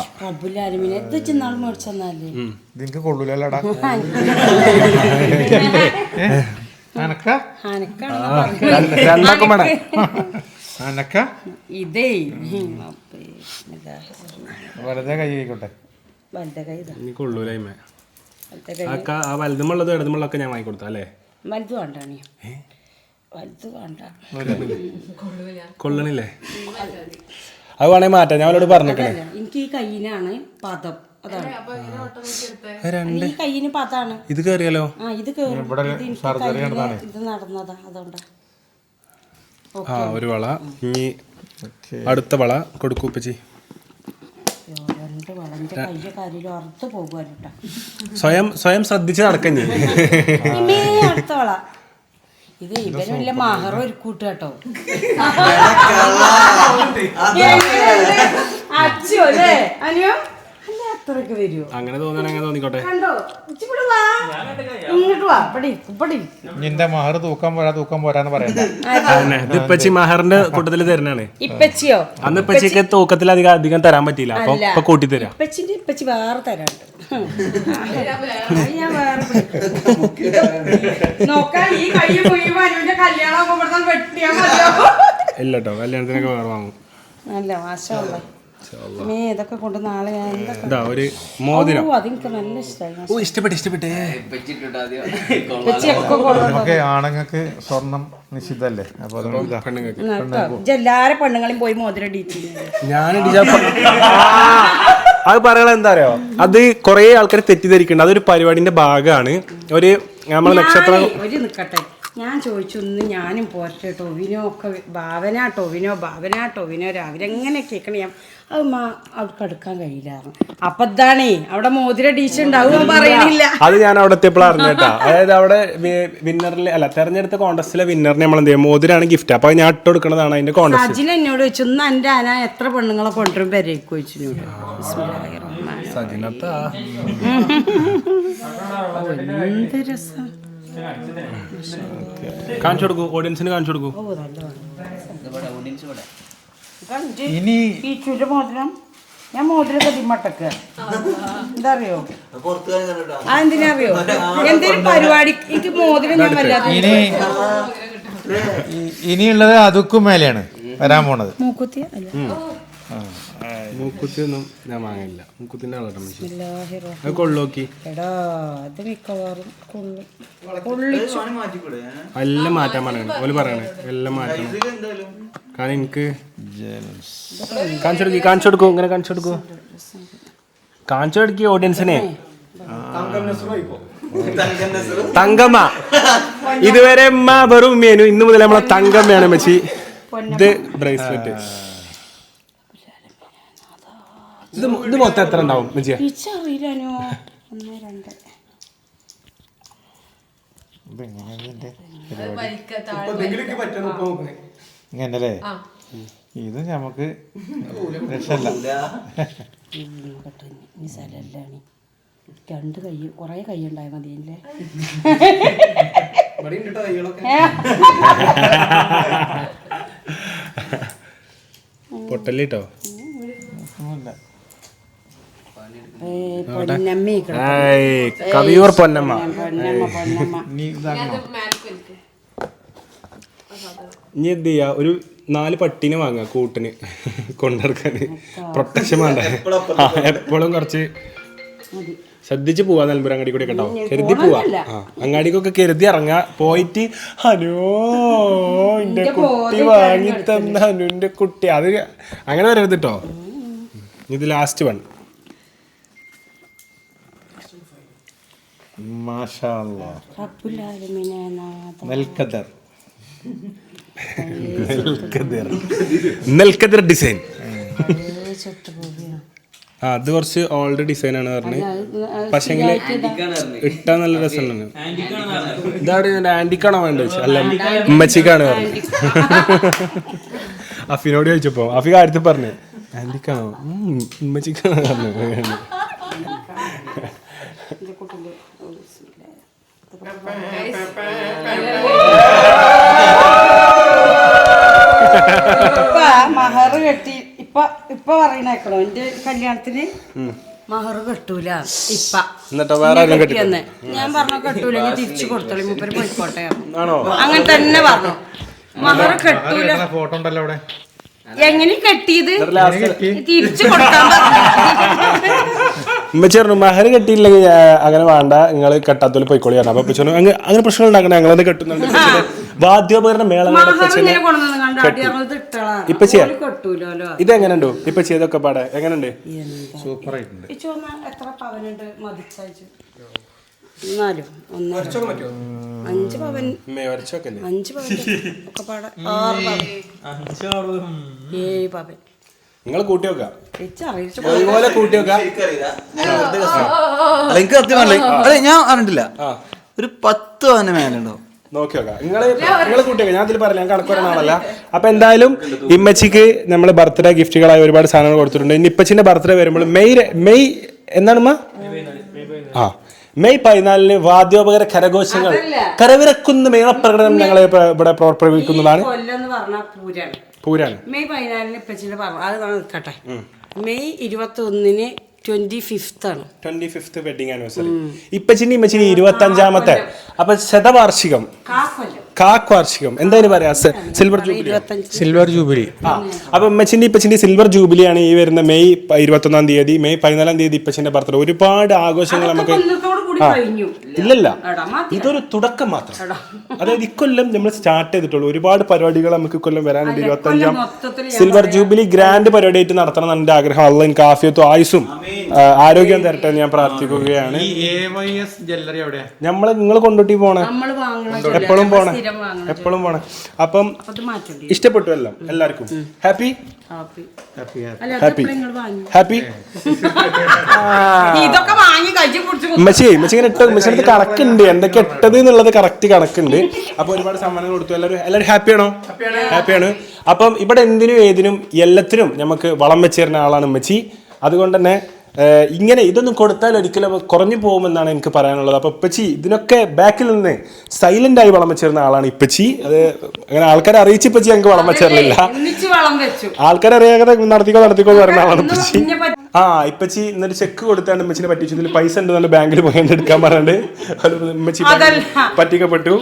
നിനക്ക് കൊള്ളൂലടാ രണ്ടാക്കും വേണേ അനക്ക വെറുതെ കൈ ആയിക്കോട്ടെ നീ കൊള്ളൂലായ്മ ആ വലുതുമുള്ളതും ഇടതുമുള്ളതൊക്കെ ഞാൻ വാങ്ങിക്കൊടുത്ത അല്ലേ വലുത് വേണ്ടാണി വലുത് വേണ്ട കൊള്ളണില്ലേ അത് വേണേ മാറ്റാം ഞാൻ അവരോട് പറഞ്ഞേക്കണേ എനിക്ക് ഈ കയ്യിനാണ് പദം അതാണ് രണ്ട് ഈ കയ്യിന് പതാണ് ഇത് കേറിയാലോ ആ ഇത് ഇത് നടന്നതാ അതുകൊണ്ടാ ആ ഒരു വള ഇനി അടുത്ത വള കൊടുക്കൂപ്പച്ചി രണ്ട് വളന്റെ കയ്യ കാര്യം അറുത്ത് പോകുവാനിട്ടാ സ്വയം ശ്രദ്ധിച്ച് നടക്കഞ്ഞി അടുത്ത വള ഇത് ഇവന് വല്ല മഹറ ഒരു കൂട്ട് കേട്ടോ അച്ഛോ അല്ലേ അനിയോ അല്ല അത്രയൊക്കെ വരുമോ അങ്ങനെ തോന്നണ തോന്നിക്കോട്ടെ കണ്ടോ ഇങ്ങോട്ട് വാ പടി നിന്റെ മഹർ തൂക്കം പോരാന്ന് പറയണ്ട ഇത് ഇപ്പച്ചി മഹറിന്റെ കൂട്ടത്തില് തരണാണ് ഇപ്പച്ചിയോ അന്ന് ഇപ്പച്ചിക്ക് തൂക്കത്തിൽ അധികം തരാൻ പറ്റിയില്ല അപ്പൊ ഇപ്പൊ കൂട്ടി തരാം ഇപ്പച്ചി വേറെ തരാണ്ട് ഞാൻ വേറെ നോക്കാൻ ഈ കൈ മുഴുവൻ അനുവിന്റെ കല്യാണം വെട്ടിയാ മതിയോ ഇല്ല കേട്ടോ കല്യാണത്തിനൊക്കെ വേറെ വാങ്ങും നല്ല മാഷല്ല ഇതൊക്കെ കൊണ്ട് നാളെ ഞാൻ ഇതാ ഒരു മോതിരം അതെനിക്ക് നല്ല ഇഷ്ടമായി ഓ ഇഷ്ടപ്പെട്ടേ നമുക്ക് ആണുങ്ങൾക്ക് സ്വർണം നിശ്ചിതല്ലേ അപ്പൊ എല്ലാരെ പെണ്ണുങ്ങളും പോയി മോതിരം ഡീറ്റ് ഞാൻ അത് പറയണ എന്താ അറിയോ അത് കൊറേ ആൾക്കാർ തെറ്റിദ്ധരിക്കുന്നുണ്ട് അതൊരു പരിപാടിന്റെ ഭാഗമാണ് ഒരു നമ്മളെ നക്ഷത്രം ഒരു നിക്കട്ടെ ഞാൻ ചോദിച്ചു ഒന്ന് ഞാനും പോരട്ടെ ടൊവിനോ ഒക്കെ ഭാവന ടൊവിനോ രാവിലെ എങ്ങനെ കേൾക്കണേ ഞാൻ അത് അവർക്ക് അടുക്കാൻ കഴിയില്ലായിരുന്നു അപ്പൊ ഇതാണേ അവിടെ മോതിര ഡീച്ച് ഉണ്ടാവും പറയണില്ല അത് ഞാൻ അവിടെ എത്തിയപ്പോഴാണ് അറിഞ്ഞേട്ടാ അതായത് അവിടെ വിന്നറിലെ അല്ല തെരഞ്ഞെടുത്ത കോൺടെസ്റ്റിലെ വിന്നറിന് നമ്മൾ എന്ത് ചെയ്യും മോതിരാണ് ഗിഫ്റ്റ് അപ്പൊ ഞാൻ ഇട്ട് കൊടുക്കണതാണ് അതിന്റെ കോൺടെസ്റ്റ് സജിൻ എന്നോട് ചോദിച്ചു ഒന്ന് എന്റെ ആന എത്ര പെണ്ണുങ്ങളെ കൊണ്ടുവരും പെരേക്ക് ചോദിച്ചു സജിനത്താ എന്ത് രസം കാണിച്ചു കൊടുക്കൂ ഓഡിയൻസിന് കാണിച്ചു കൊടുക്കൂ ഇനി ഈ മോതിരം ഞാൻ മോതിരൊക്കെ തിമ്മട്ടക്ക എന്താ അറിയോ അതെന്തിനാ അറിയോ എന്തെങ്കിലും പരിപാടി എനിക്ക് മോതിരം ഞാൻ വല്ലാതെ ഇനിയുള്ളത് അതുക്കും മേലെയാണ് വരാൻ പോണത് മൂക്കുത്തി അല്ല മൂക്കുത്തിയൊന്നും ഞാൻ വാങ്ങില്ല മൂക്കുത്തിന്റെ ആളാണ് അത് കൊള്ളോക്കി എടാ അത് മിക്കവാറും എല്ലാം മാറ്റാൻ പറയണം ഓല് പറയണേ എല്ലാം മാറ്റണം കാരണം എനിക്ക് കാണിച്ചു കൊടുക്കൂ ഇങ്ങനെ കാണിച്ചു കൊടുക്കി ഓഡിയൻസിനെ തങ്കമ്മ ഇതുവരെ ഉമ്മ വെറും ഉമ്മേനു ഇന്ന് മുതൽ നമ്മളെ തങ്കമ്മയാണ് മച്ചി ഇത് ബ്രേസ്ലെറ്റ് ഇത് മൊത്തം എത്ര ഉണ്ടാവും മച്ചിയ അറിയില്ലോ 1 2 ഇങ്ങനല്ലേ ഇത് നമുക്ക് രക്ഷല്ല രണ്ട് കൈ കൊറേ കൈ ഉണ്ടായ മതിയല്ലേ പൊട്ടല്ലിട്ടോ കവിയൂർ പൊന്നമ്മ ഇനി എന്ത് ചെയ്യാ ഒരു 4 പട്ടിനെ വാങ്ങാ കൂട്ടിന് കൊണ്ടിറക്കാന് പ്രൊട്ടക്ഷൻ വേണ്ട എപ്പോഴും കുറച്ച് ശ്രദ്ധിച്ച് പോവാ നിലമ്പൂർ അങ്ങാടി കൂടെ കേട്ടോ കരുതി പോവാ അങ്ങാടിക്കൊക്കെ കരുതി ഇറങ്ങാ പോയിട്ട് ഹലോ എന്റെ കുട്ടി വാങ്ങി തന്ന ഹനുവിന്റെ കുട്ടി അത് അങ്ങനെ വരരുത് കേട്ടോ ഇത് ലാസ്റ്റ് വൺ മാഷാ അല്ലാഹ് നെൽക്കദർ നെൽക്കദർ ഡിസൈൻ അത് കുറച്ച് ഓൾഡ് ഡിസൈൻ ആണ് പറഞ്ഞത് പക്ഷെങ്കിൽ ഇട്ടാ നല്ല രസമുണ്ട് ഇതാണ് ആന്റിക്കാണോ വേണ്ടത് അല്ല ഉമ്മച്ചിക്കാണ് പറഞ്ഞത് അഫിനോട് ചോദിച്ചപ്പോ അഫി കാര്യത്തിൽ പറഞ്ഞു ആന്റിക്കാണോ ഉമ്മച്ചിക്കാണോ പറഞ്ഞത് ഇപ്പൊ പറയണേക്കണോ എന്റെ കല്യാണത്തിന് മഹർ കെട്ടൂല എന്നിട്ടോ വേറെ ആരെങ്കിലും കെട്ടി ഇപ്പന്ന് ഞാൻ പറഞ്ഞ കെട്ടൂലെങ്കിൽ തിരിച്ചു കൊടുത്തോളി മൂപ്പര് പോയിക്കോട്ടെ അങ്ങനെ തന്നെ പറഞ്ഞു മഹർ കെട്ടൂല. ഫോട്ടോ ഉണ്ടല്ലോ അവിടെ. എങ്ങനെ കെട്ടിയത് തിരിച്ചു കൊടുക്കാൻ ഉമ്മച്ചി പറഞ്ഞു മഹർ കെട്ടിയില്ലെങ്കിൽ അങ്ങനെ വേണ്ട നിങ്ങൾ കെട്ടാത്തോല് പോയിക്കോളി പറഞ്ഞു. അപ്പൊ ഉപ്പച്ചി പറഞ്ഞു അങ്ങനെ പ്രശ്നം ഉണ്ടാക്കണേ ഞങ്ങളത് കെട്ടുന്നുണ്ട്. വാദ്യോപകരണ ഇപ്പച്ചിയെ ഇതെങ്ങനെയുണ്ടോ ഇപ്പച്ചി ഇതൊക്കെ പാടെ എങ്ങനെയുണ്ട്? സൂപ്പർ ആയിട്ടുണ്ട്. എത്ര പവനുണ്ട് മതിച്ചയച്ചു എന്നാലും 5 പവൻ 5 പവൻ ഒക്കെ പാടെ 6 പവൻ 7 പവൻ നിങ്ങൾ കൂട്ടി വെക്കാം ഇതുപോലെ കൂട്ടി വെക്കാം. എനിക്ക് സത്യമല്ലേ അതെ ഞാൻ അറിഞ്ഞിട്ടില്ല ഒരു 10 പവന് മേലുണ്ടാവും. നോക്കി നോക്കാം നിങ്ങൾ കൂട്ടി വെക്കാം. ഞാൻ അതിൽ പറയാം ഞാൻ കണക്ക് പറയുന്ന അപ്പൊ എന്തായാലും ഇമ്മച്ചിക്ക് നമ്മൾ ബർത്ത്ഡേ ഗിഫ്റ്റുകളായി ഒരുപാട് സാധനങ്ങൾ കൊടുത്തിട്ടുണ്ട്. ഇനി ഇപ്പച്ചിന്റെ ബർത്ത്ഡേ വരുമ്പോൾ മെയ് എന്താണ് മെയ് 14 വാദ്യോപകര കരഘോഷങ്ങൾ കരവിറക്കുന്ന മേളപ്രകടനം ഞങ്ങളെ ഇവിടെ പ്രവർത്തിക്കുന്നതാണ്. പൂരാണ് മെയ് 14 ഇപ്പച്ചിന്റെ പറഞ്ഞു അത് നിൽക്കട്ടെ. മെയ് 21 25th ആണ് 25th വെഡിങ് ആനിവേഴ്സറി. ഇപ്പച്ചിന്റെ ഇമ്മച്ചിന്റെ 25ാമത്തെ അപ്പൊ ശതവാർഷികം കാർഷികം എന്തായാലും പറയാ സിൽവർ ജൂബിലി. അപ്പൊ ഇമ്മച്ചിന്റെ ഇപ്പച്ചിന്റെ സിൽവർ ജൂബിലി ആണ് ഈ വരുന്ന മെയ് 21-ാം തീയതി. മെയ് 14-ാം തീയതി ഇപ്പച്ചിന്റെ ബർത്ത്ഡേ. ഒരുപാട് ആഘോഷങ്ങൾ നമുക്ക് ഇല്ലല്ല ഇതൊരു തുടക്കം മാത്രം. അതായത് ഇക്കൊല്ലം നമ്മൾ സ്റ്റാർട്ട് ചെയ്തിട്ടുള്ളൂ. ഒരുപാട് പരിപാടികൾ നമുക്ക് ഇക്കൊല്ലം വരാനുണ്ട്. 25ാം സിൽവർ ജൂബിലി ഗ്രാൻഡ് പരിപാടിയായിട്ട് നടത്തണം എന്ന് എന്റെ ആഗ്രഹം. അള്ളാഹ് എനിക്ക് ആഫിയത്തും ആയുസും ആരോഗ്യം തരട്ടെ എന്ന് ഞാൻ പ്രാർത്ഥിക്കുകയാണ്. നിങ്ങൾ കൊണ്ടുപോയി പോണേ എപ്പോഴും പോണേ. അപ്പം ഇഷ്ടപ്പെട്ടു എല്ലാം എല്ലാവർക്കും ഹാപ്പി ഉമ്മച്ചിങ്ങനെ കണക്കുണ്ട് എന്തൊക്കെ ഇട്ടത് എന്നുള്ളത് കറക്റ്റ് കണക്കുണ്ട്. അപ്പൊ ഒരുപാട് സമ്മാനങ്ങൾ കൊടുത്തു. എല്ലാവരും ഹാപ്പിയാണ്. അപ്പം ഇവിടെ എന്തിനും ഏതിനും എല്ലാത്തിനും നമുക്ക് വളം വെച്ചേരുന്ന ആളാണ് ഉമ്മച്ചി. അതുകൊണ്ട് തന്നെ ഇങ്ങനെ ഇതൊന്നും കൊടുത്താൽ ഒരിക്കലും കുറഞ്ഞു പോകുമെന്നാണ് എനിക്ക് പറയാനുള്ളത്. അപ്പൊ ഇപ്പച്ചി ഇതിനൊക്കെ ബാക്കിൽ നിന്ന് സൈലന്റ് ആയി വളം വെച്ചിരുന്ന ആളാണ് ഇപ്പച്ചി. അത് അങ്ങനെ ആൾക്കാരെ അറിയിച്ച് ഇപ്പച്ചി ഞങ്ങൾക്ക് വളം വെച്ചേരില്ല. ആൾക്കാരെ അറിയാതെ നടത്തിക്കോ പറയുന്ന ആളാണ് ഇപ്പച്ചി. ഇപ്പച്ചി ഇന്നൊരു ചെക്ക് കൊടുത്താണ്ട് ഇമ്മച്ചിനെ പറ്റിച്ചു. ഇതിൽ പൈസ ഉണ്ട് ബാങ്കിൽ പോയി എടുക്കാൻ പറഞ്ഞിട്ട് ഇമ്മച്ചി പറ്റിക്കപ്പെട്ടു.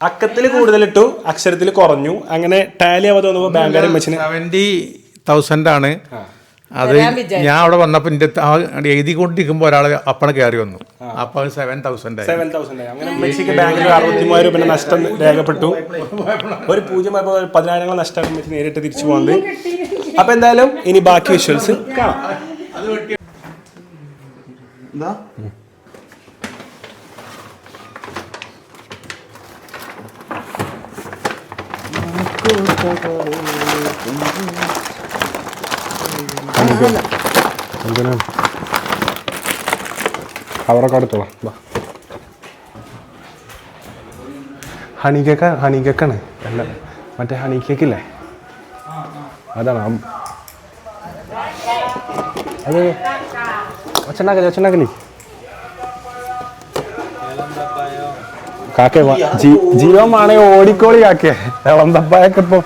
അക്കത്തിൽ കൂടുതലിട്ടു അക്ഷരത്തിൽ കുറഞ്ഞു. അങ്ങനെ ടാലി ആവാതെ വന്നപ്പോ ബാങ്കുകാരെ ഇമ്മച്ചിനെ 70,000 ആണ്. അത് ഞാൻ അവിടെ വന്നപ്പോൾ എൻ്റെ എഴുതിക്കൊണ്ടിരിക്കുമ്പോൾ ഒരാൾ അപ്പഴ കയറി വന്നു. അപ്പോൾ 7,000 അങ്ങനെ ഉമ്മച്ചിക്ക് ബാങ്കിൽ 63,000 രൂപ നഷ്ടം രേഖപ്പെട്ടു. ഒരു 10,000 നഷ്ടമാണ് ഉമ്മച്ചി നേരിട്ട് തിരിച്ചു പോകുന്നത്. അപ്പൊ എന്തായാലും ഇനി ബാക്കി വിഷ്വൽസ് കാണാം. അവരൊക്കെ അടുത്തോളാം. ഹണിക്കേക്കാണ് അല്ല മറ്റേ ഹണി കേക്കില്ലേ അതാണ്. അത് ഒച്ചണ്ടാക്കലി കാക്കേ ജീവമാണേ ഓടിക്കോളി കാക്കേ ഇളന്തപ്പായൊക്കെ ഇപ്പൊ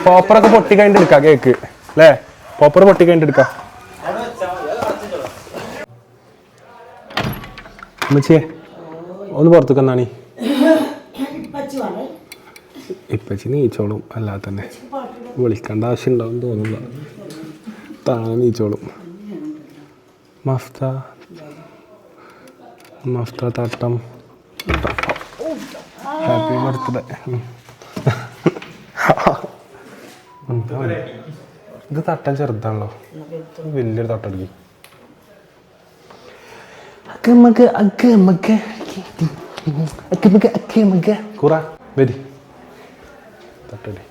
പോപ്പറൊക്കെ പൊട്ടി കഴിഞ്ഞിട്ട് എടുക്കാം കേക്ക് അല്ലേ. പോപ്പർ പൊട്ടി കഴിഞ്ഞിട്ട് എടുക്കാം. ഉമ്മച്ചിയെ ഒന്ന് പുറത്തേക്ക് എന്നാണീ ഇപ്പച്ചി നീച്ചോളും. അല്ലാതെ തന്നെ വിളിക്കേണ്ട ആവശ്യം ഉണ്ടാവും തോന്നുന്നില്ല. താഴെ നീച്ചോളും. മഫ്ത തട്ടം ഹാപ്പി ബർത്ത്ഡേ. ഇത് തട്ടം ചെറുതാണല്ലോ. വലിയൊരു തട്ടടിക്കും. കുറ വരി തട്ടടി.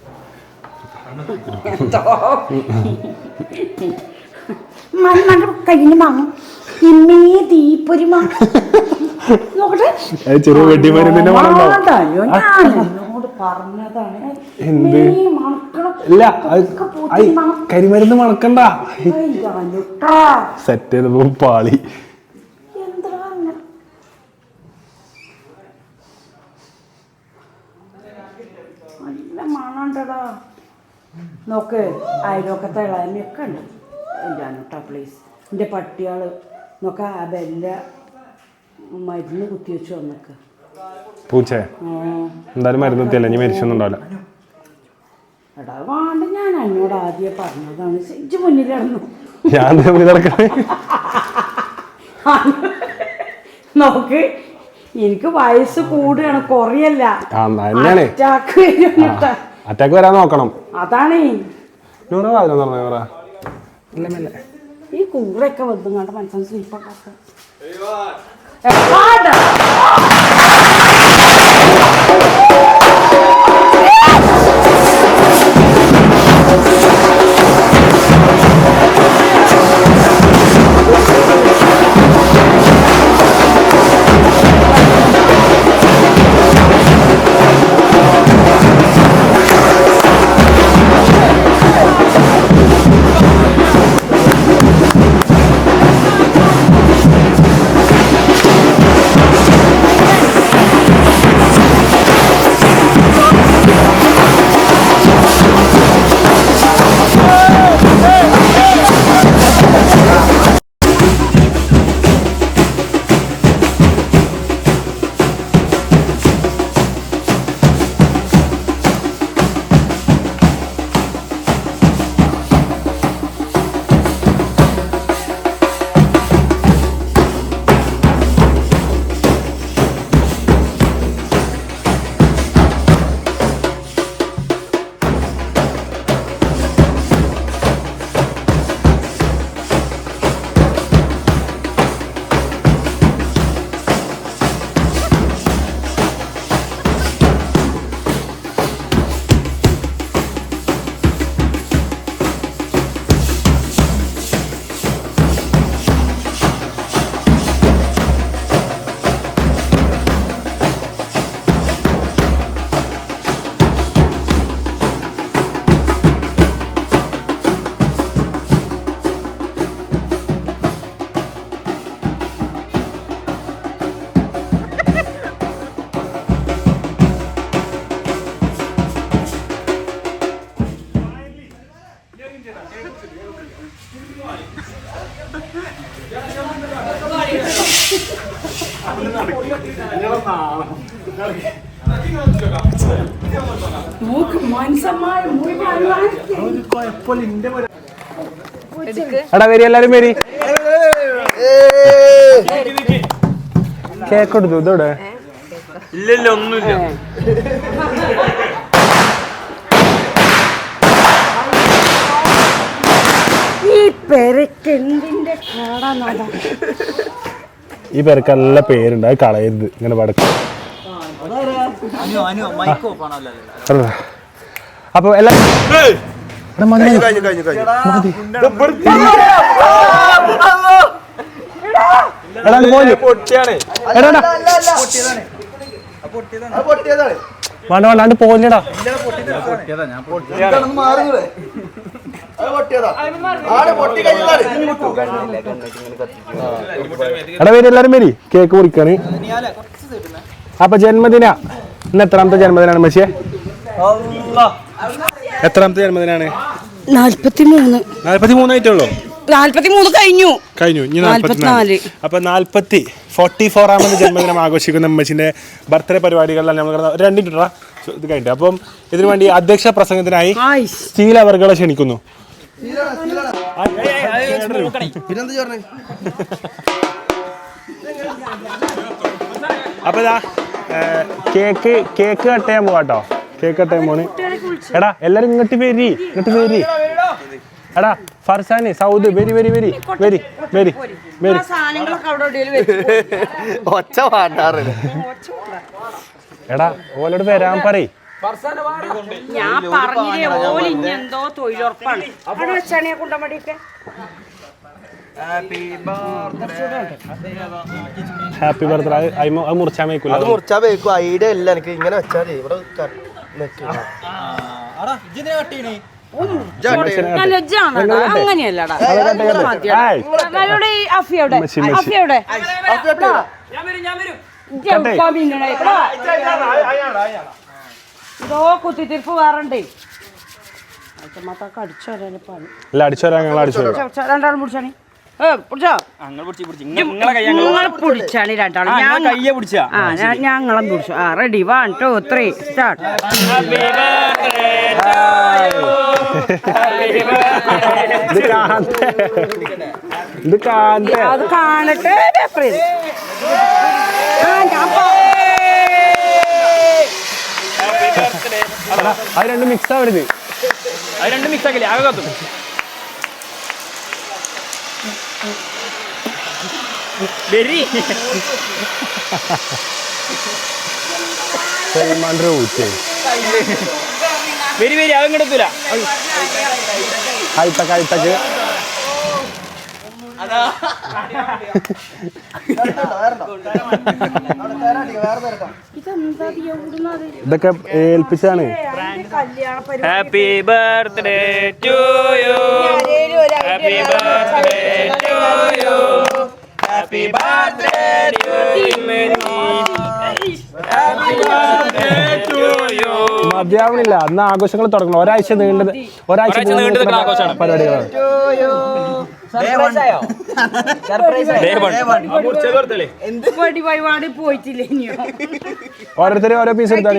ചെറിയ വെട്ടിമരുന്നിന്റെ എന്ത് ഇല്ല കരിമരുന്ന് മണക്കണ്ട. സെറ്റ് ചെയ്തപ്പോ പാളി. നല്ല മണമുണ്ടടാ. നോക്ക് അയലോക്കത്തെ ഇളയമൊക്കെ ഉണ്ട്. ഞാനോട്ടാ പ്ലീസ്. എൻ്റെ പട്ടിയാൾ നോക്ക ആ ബെല്ല മരുന്ന് കുത്തിവെച്ച് വന്നേക്ക്. പൂച്ചേ എന്തായാലും മരുന്ന് കുത്തിയല്ലേ, ഇനി മരിച്ചൊന്നുണ്ടാവില്ല. എടാ വേണ്ട, ഞാൻ എന്നോട് ആദ്യം പറഞ്ഞതാണ്. ഇജ്ജ് മുന്നിൽ കിടന്നു. ഞാൻ കിടക്കണേ. നോക്ക് എനിക്ക് വയസ്സ് കൂടുകയാണ്, കുറയല്ല. അറ്റാക്ക് വരാൻ നോക്കണം. അതാണ് ഈ കൂറൊക്കെ വന്നു കണ്ട മനസ്സിൽ സ്ലീപ്പൊക്കെ. എടാ വരി, എല്ലാരും വരി. കേക്ക് കൊടുത്തു ഇതോടെ. ഇല്ലല്ലോ, ഒന്നുമില്ല. ഈ പെരക്ക് എന്തിന്റെ കേടാ. ഈ പേർക്ക് നല്ല പേരുണ്ട്, അത് കളയരുത് ഇങ്ങനെ പടക്കം. അപ്പൊ എല്ലാരും വേണ്ട വേണ്ടാണ്ട് പോലെടാ. എടാ വരി, എല്ലാരും വരി, കേക്ക് മുറിക്കാണ്. അപ്പൊ ജന്മദിന ഇന്ന് എത്രാമത്തെ ജന്മദിനാണ് മച്ചിയെ? എത്രാമത്തെ ജന്മദിനാണ്? 43. 43 ആയിട്ടുള്ളൂ. 43 കഴിഞ്ഞു. ഇനി 44. അപ്പൊ 44ാമത് ജന്മദിനം ആഘോഷിക്കുന്ന അമ്മച്ചിന്റെ ബർത്ത്ഡേ പരിപാടികളിലാണ് നമ്മൾ 2 മിനിറ്റ് ഇത് കഴിഞ്ഞിട്ട്. അപ്പം ഇതിനു വേണ്ടി അധ്യക്ഷ പ്രസംഗത്തിനായി സ്റ്റീൽ അവർകളെ ക്ഷണിക്കുന്നു. അപ്പൊ ഇതാ കേക്ക് കട്ട് ചെയ്യാൻ പോവാട്ടോ. കേക്ക് കട്ട് ചെയ്യാൻ പോണ്. എടാ എല്ലാരും ഇങ്ങോട്ട് വരി. എടാ ഫർസാന് സൗദ് very very very very very very. ഒച്ച പാട്ടാറില്ല. എടാ ഓലോട് വരാൻ പറയ്. ഞാൻ പറഞ്ഞില്ലേ ഓല് ഇനി എന്തോ തൊഴിലുറപ്പാണ്. അവിടെ വെച്ചാണ് ഞാൻ കൊണ്ടമടിയൊക്കെ. Happy birthday. അത് മുറിച്ചാൻ വയ്ക്കൂല. അത് മുറിച്ചാ വെക്കും. ഐഡിയ ഇല്ല എനിക്ക്. ഇങ്ങനെ വെച്ചാൽ ഇവിടെ അങ്ങനെയല്ലടാ. അഫിയോടെ ഇതോ കുത്തിത്തിരിപ്പ് വേറണ്ടേ അച്ഛമ്മത്തൊക്കെ അടിച്ചു വരാൻ പണി. അല്ല അടിച്ചു വരാൻ ഞങ്ങൾ അടിച്ചു വരാം. രണ്ടാളും പിടിച്ചാണി പിടിച്ചോ നിങ്ങൾ പിടിച്ചാണ് രണ്ടാളും ഞങ്ങളും പിടിച്ചു. Ready 1 2 3 start. ഇത് കാണട്ടെ. അത് കാണട്ടെ. അത് രണ്ടും മിക്സ് ആവരുത്. അത് രണ്ടും മിക്സ് ആക്കില്ലേ ആകെ കത്തും. സൽമാൻ്റെ ഊറ്റേ വെരി അത് കിടത്തൂല. അയത്തക്ക് ഇതൊക്കെ ഏൽപ്പിച്ചാണ്. Happy birthday to you, happy birthday to you, happy birthday to you. മതിയാവണില്ല. അന്ന് ആഘോഷങ്ങൾ തുടങ്ങണം. ഒരാഴ്ച നീണ്ടത് ആഘോഷമാണ് പരിപാടികളാണ്. പോയിട്ടില്ല ഓരോരുത്തരും ഓരോ പീസ് എടുത്താൽ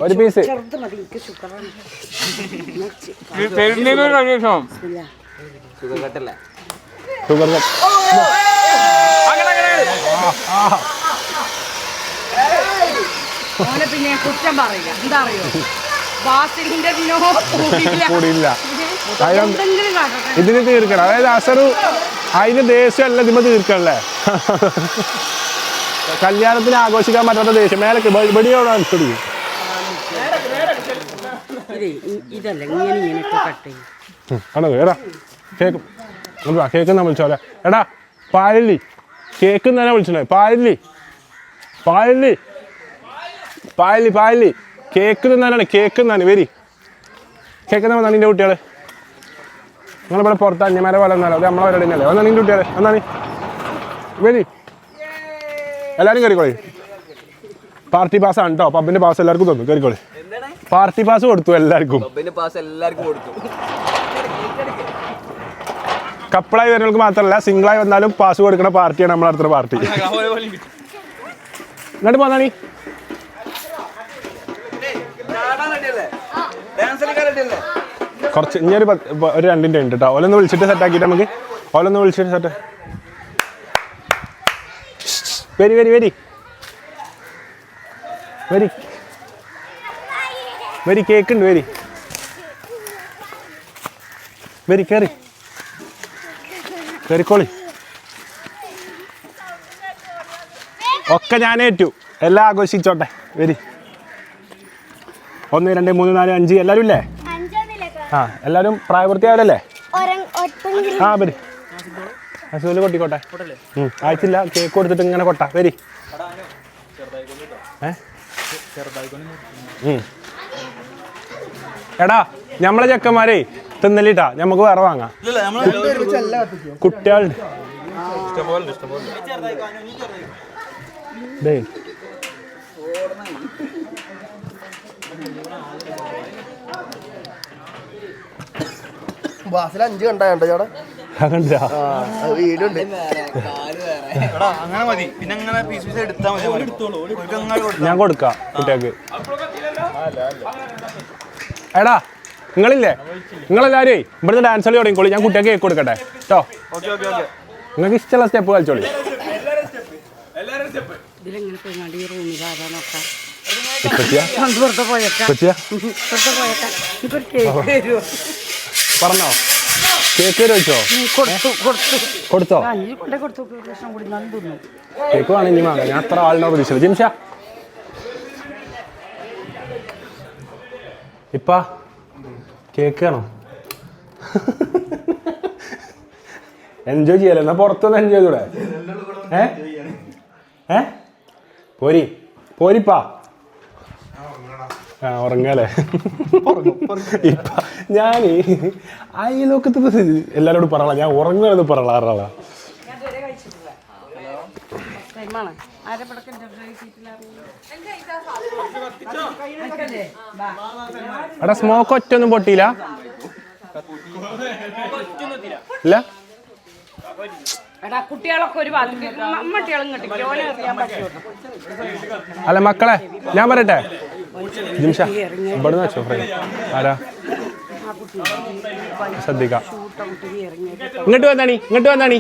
ഒരു പീസ്. ചെറുത് മതി എനിക്ക് ശുക്രാണ്. ഷുഗർ ഓനെ പിന്നെ കുറ്റം പറയില്ല. എന്താ അറിയോ ബാസിലിന്റെ കൂടിയില്ല. എന്തെങ്കിലും കാട്ടട്ടെ. ഇതിന് തീർക്കണം. അതായത് അസറു അതിന് ദേഷ്യമല്ല ഇതിമ തീർക്കണല്ലേ. കല്യാണത്തിന് ആഘോഷിക്കാൻ പറ്റാത്ത ദേഷ്യം മേലക്ക് വെടിയോടാൻ തുടങ്ങി. ഇതല്ല ഇങ്ങനെയൊക്കെ കട്ട് ചെയ്യും. ആണോ? എടാ കേക്ക് കേക്ക് എന്നാ വിളിച്ചോലെ. എടാ പായല്ലി കേക്ക് തന്നെ വിളിച്ചോ. പായല്ലി പായല്ലി പായല്ലി പായല്ലി കേക്ക് തിന്നാനാണ്. കേക്ക് തിന്നാണ്. വരി കേക്ക് എന്നാ നിന്റെ കുട്ടികള്. നിങ്ങളിവിടെ പുറത്ത് അന്യമാരെ പോലെ ഒന്നാലോ. അത് നമ്മളെ പരിപാടി തന്നെയല്ലേ. ഒന്നാ നിന്റെ കുട്ടികളെ ഒന്നാണ് വരി. എല്ലാവരും കയറിക്കോളി. പാർട്ടി പാസ്സാണ് കേട്ടോ. പബ്ബിന്റെ പാസ് എല്ലാവർക്കും തന്നു. കയറിക്കോളി. പാർട്ടി പാസ് കൊടുത്തു എല്ലാവർക്കും. കപ്പിളായി വരുന്നവർക്ക് മാത്രമല്ല സിംഗിളായി വന്നാലും പാസ് കൊടുക്കുന്ന പാർട്ടിയാണ് നമ്മളടുത്ത പാർട്ടി. എന്നിട്ട് പോന്നാണി കുറച്ച് ഇനി ഒരു 2 ഉണ്ട് കേട്ടോ. ഓലൊന്ന് വിളിച്ചിട്ട് സെറ്റാക്കിയിട്ട് നമുക്ക് ഓലൊന്ന് വിളിച്ചിട്ട് സെറ്റ്. വരി വരി വരി വരി വരി കേക്ക് ഉണ്ട്. വരി വരി കയറി കയറിക്കോളി. ഒക്കെ ഞാനേറ്റു. എല്ലാം ആഘോഷിച്ചോട്ടെ. വരി 1 2 3 4 5 എല്ലാവരും ഇല്ലേ? ആ എല്ലാവരും പ്രായപൂർത്തിയാവരല്ലേ? ആ വരി അസുഖം കൊട്ടിക്കോട്ടെ. ആയിട്ടില്ല. കേക്ക് കൊടുത്തിട്ട് ഇങ്ങനെ കൊട്ട. വരി എടാ നമ്മളെ ചെക്കന്മാരെ തിന്നലിട്ടാ നമുക്ക് വേറെ വാങ്ങാം. കുട്ടികളുടെ ബാസിൽ 5 കണ്ടോ ചേട്ടാ? വീഡിയോ ഉണ്ട്. അങ്ങനെ മതി. പിന്നെ അങ്ങനെ പീസ് പീസ് എടുത്താൽ മതി. ഞാൻ കൊടുക്കാം കുട്ടികൾക്ക്. എടാ നിങ്ങളില്ലേ? നിങ്ങളെല്ലാവരും ഇവിടുന്ന് ഡാൻസ് കളി തുടങ്ങിക്കോളി. ഞാൻ കുട്ടികൾക്ക് കേക്ക് കൊടുക്കട്ടെ കേട്ടോ. നിങ്ങൾക്ക് ഇഷ്ടമുള്ള സ്റ്റെപ്പ് കളിച്ചോളി. ഇതിലെങ്ങനെ പോയി നടി റൂമിൽ ആരാ നോക്കാം. പറഞ്ഞോ കേക്ക് വെച്ചോ? കൊടുത്തോ? കേക്ക് വേണം ഇനി വാങ്ങാം. ഞാൻ അത്ര ആളിനോ പ്രതീക്ഷിച്ചത്. ജിംഷ ഇപ്പാ കേക്ക് ആണോ? എൻജോയ് ചെയ്യാലോ. എന്നാ പുറത്തൊന്ന് എൻജോയ് ചെയ്തൂടെ? പോരി പോരിപ്പാ. ആ ഉറങ്ങാലേ. ഇപ്പ ഞാൻ അയലോക്കത്ത് എല്ലാരോടും പറയാം. ഞാൻ ഉറങ്ങുന്നത് പറയാറാളാ. എടാ സ്മോക്ക് ഒറ്റൊന്നും പൊട്ടിയില്ല ഇല്ല. എടാ കുട്ടികളൊക്കെ ഒരു ഭാഗത്തേക്ക് മമ്മട്ടികളും കിട്ടി ഓനെ അറിയാൻ പറ്റുള്ളൂ. അല്ല മക്കളെ ഞാൻ പറയട്ടെ ജിംഷ ഇവിടെ വെച്ചോ ഫ്രൈ ആരാ ശ്രദ്ധിക്കാം. ഇങ്ങോട്ട് വന്നാണി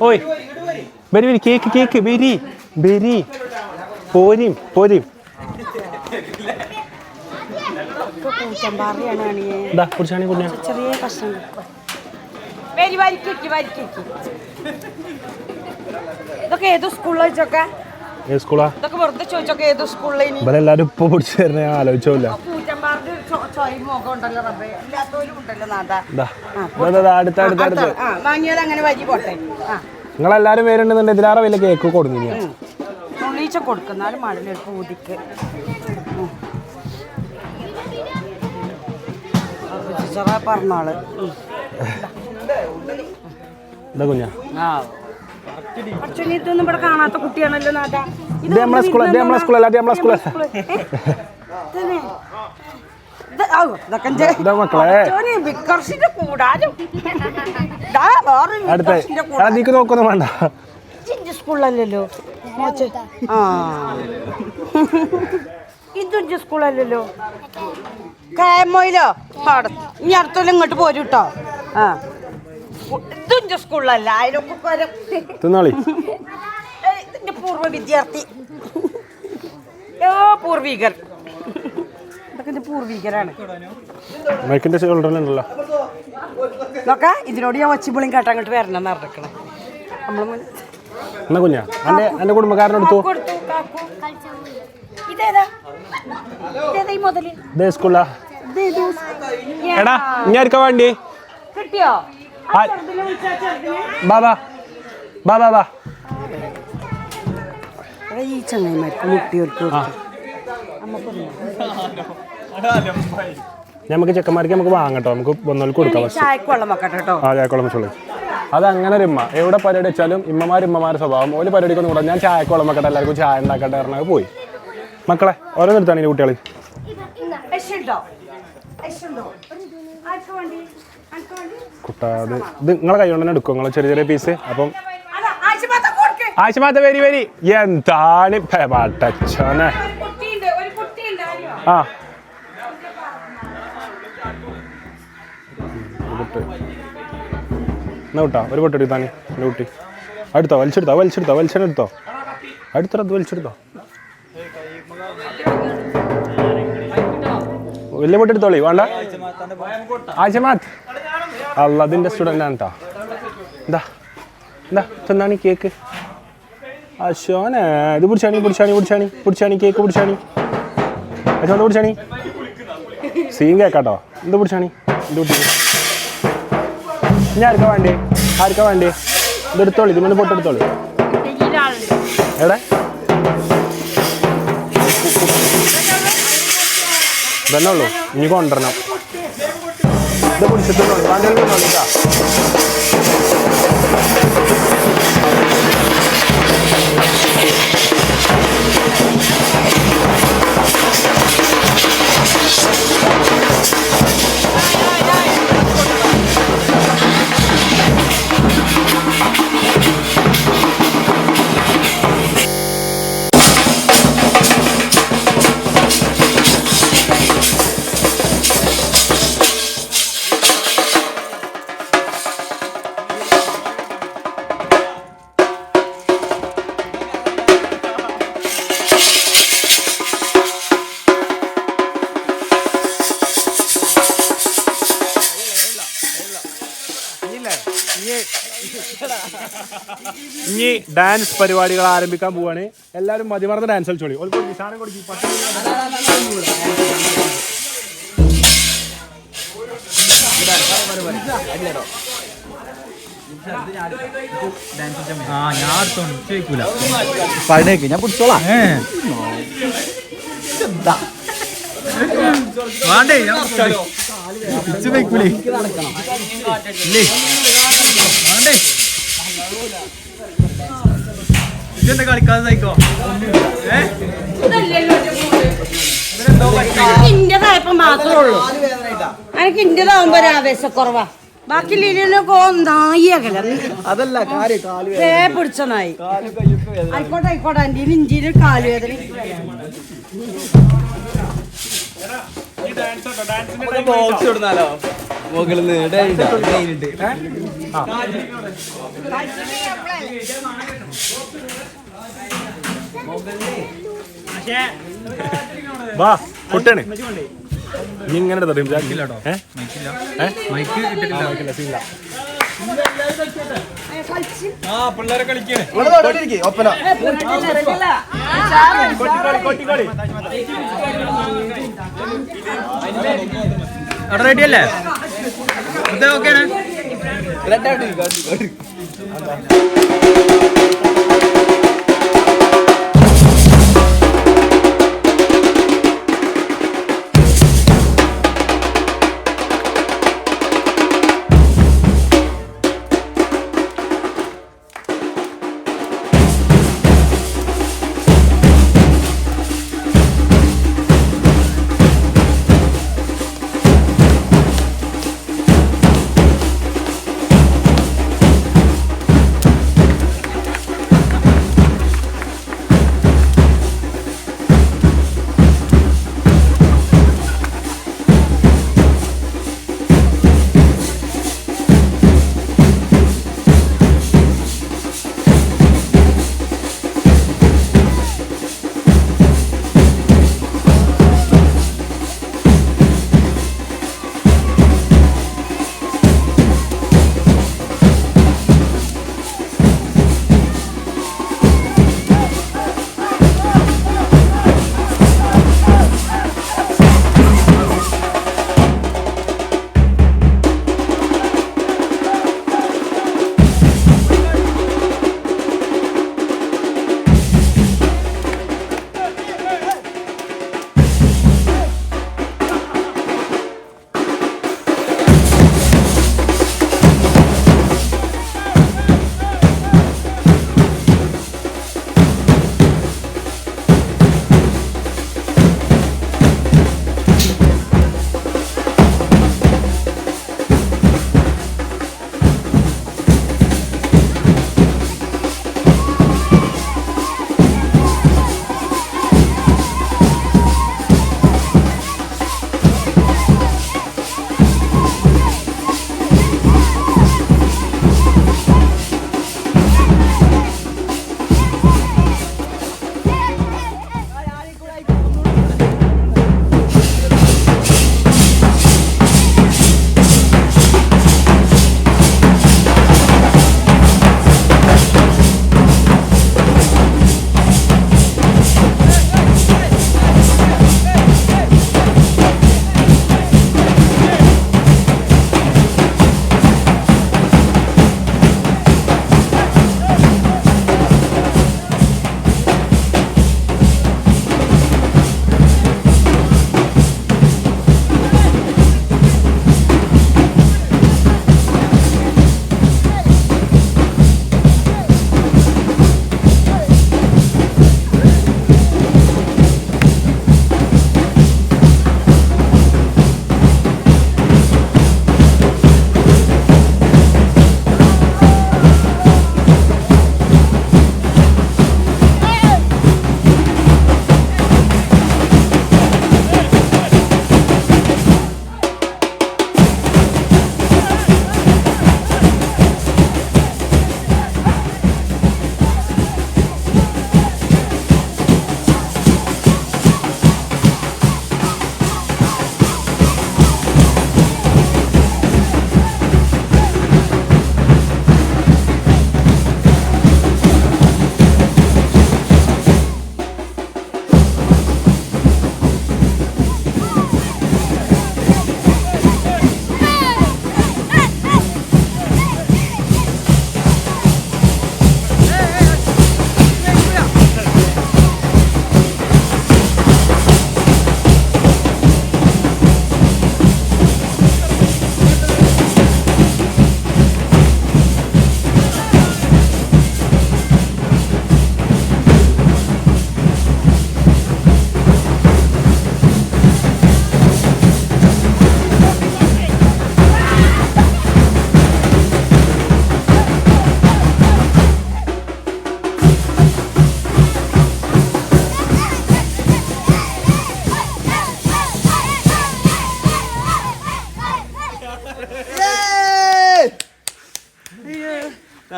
ഓയ് വരി കേക്ക് ബെരി പോരീം കുടിച്ചാണി കുഞ്ഞ ചെറിയ കഷ്ണം ഇതൊക്കെ ഏത് സ്കൂളിൽ വെച്ചൊക്കെ സ്കൂളാ ഇതൊക്കെ വെറുതെ ചോദിച്ചൊക്കെ ഏത് സ്കൂളിൽ ഇവരെല്ലാരും ഇപ്പൊ പിടിച്ചു തരുന്ന ഞാൻ ആലോചിച്ചില്ല. വാങ്ങിയത് അങ്ങനെ വരി പോട്ടെ. നിങ്ങളെല്ലാരും പേരുണ്ടെന്നുണ്ട് ഇതിലാറെ വലിയ കേക്ക് കൊടുക്കുന്നു. ഉള്ളീച്ച കൊടുക്കുന്നാലും മഴലെടുപ്പ് ഊതിക്ക് പറഞ്ഞോള് എന്താ കുഞ്ഞാ ഇതൊന്നും ഇവിടെ കാണാത്ത കുട്ടിയാണല്ലോ നാട്ടാ. ഇത് നമ്മളെ സ്കൂളല്ല അടുത്തേക്ക് നോക്കൊന്നും വേണ്ട. സ്കൂളല്ലല്ലോ ഇത് സ്കൂളല്ലല്ലോ കാമോയിലോ ഇനി അടുത്തോളം ഇങ്ങോട്ട് പോരും കേട്ടോ. ആ ഇതും സ്കൂളിലല്ല തിന്നോളി. ഇതിന്റെ പൂർവ്വ വിദ്യാർത്ഥി പൂർവികർ ഇതൊക്കെ പൂർവികരാണ്. മൈക്കിന്റെ ഉണ്ടല്ലോ നോക്കാ ഇതിനോട് ഞാൻ വച്ചിപ്പുളിയും കാട്ടങ്ങോട്ട് വരണം എന്ന് പറഞ്ഞിരിക്കണം. എന്നാ കുഞ്ഞാ എന്റെ കുടുംബക്കാരനെടുത്തു. ഇതേ സ്കൂളാ എടാ ഇനി ആർക്കാ വേണ്ടി കിട്ടിയോ? ബാബാ ഈ ചങ്ങായിമാർക്ക് മുട്ടിയോർക്ക് നമുക്ക് ചെക്കന്മാർക്ക് നമുക്ക് വാങ്ങട്ടോ, നമുക്ക് ഒന്നോൾക്ക് കൊടുക്കാം. ചായക്ക് വെള്ളം വെക്കട്ടെ കേട്ടോ. ആ ചായക്കോളം വെച്ചോളൂ. അത് അങ്ങനെ ഒരു ഇമ്മ എവിടെ പരിപാടി വെച്ചാലും ഇമ്മമാരുടെ സ്വഭാവം ഒരു പരിപാടിക്കൊന്നും കൂടാ. ഞാൻ ചായക്കോളം വെക്കട്ടെ, എല്ലാവർക്കും ചായ ഉണ്ടാക്കട്ടെ പറഞ്ഞാൽ പോയി. മക്കളെ ഓരോ നിർത്താൻ ഈ കുട്ടികൾ കുട്ടാ ഇത് നിങ്ങളെ കൈ കൊണ്ട് തന്നെ എടുക്കും നിങ്ങൾ ചെറിയ പീസ്. അപ്പം ആശുമാത്ത വരി എന്താണ് പട്ടച്ചോനെ. ആ എന്നാ കൂട്ടാ ഒരു പൊട്ട് എടുത്താനേ എൻ്റെ കുട്ടി. അടുത്തോ വലിച്ചെടുത്തോ വലിച്ചെടുത്തോ വലിയ പൊട്ടെടുത്തോളി വേണ്ട. ആശമാത്ത് അള്ളതിൻ്റെ സ്റ്റുഡൻ്റ് ആണ് കേട്ടോ. എന്താ തിന്നാണി കേക്ക് അശോനെ. ഇത് പിടിച്ചാണി കേക്ക് അശോന്ത പിടിച്ചാണി സീൻ കേക്കാട്ടോ. എന്ത് പിടിച്ചാണി എൻ്റെ കുട്ടി. ഇനി ആർക്കാ വേണ്ടേ ഇതെടുത്തോളി. ഇതിനൊന്ന് പൊട്ടെടുത്തോളി. എവിടെ ഇതന്നെ ഉള്ളൂ, ഇനി കൊണ്ടുവരണം. ഇത് പിടിച്ചിട്ടുണ്ടോ വേണ്ട. ഇനി ഡാൻസ് പരിപാടികൾ ആരംഭിക്കാൻ പോവാണ്. എല്ലാവരും മതിമറന്ന് ഡാൻസ് കളിച്ചോളി. സാധനം കൊടുക്കി ഞാൻ പിടിച്ചോളാം. വേണ്ടേ ഇതെന്താ കളിക്കാതെ സൈക്കോ ഇന്റേതായപ്പോ മാത്രമേ ഉള്ളൂ. എനിക്ക് ഇന്റേതാവുമ്പോ ഒരു ആവേശക്കുറവാ. ബാക്കി ലീലിനൊക്കെ നായി അകല അതല്ല പിടിച്ച നായി. ആയിക്കോട്ടെ ആയിക്കോട്ടെ. എൻ്റെ ഇഞ്ചിയിൽ കാലുവേദന. ബോക്സ് കൊടുത്താലോ മുകളിൽ നിന്ന് വാ കുട്ടാണ് നീ ഇങ്ങനെ പിള്ളേരെ കളിക്കണേ ഒപ്പന റെഡി അല്ലേ ഓക്കെയാണ്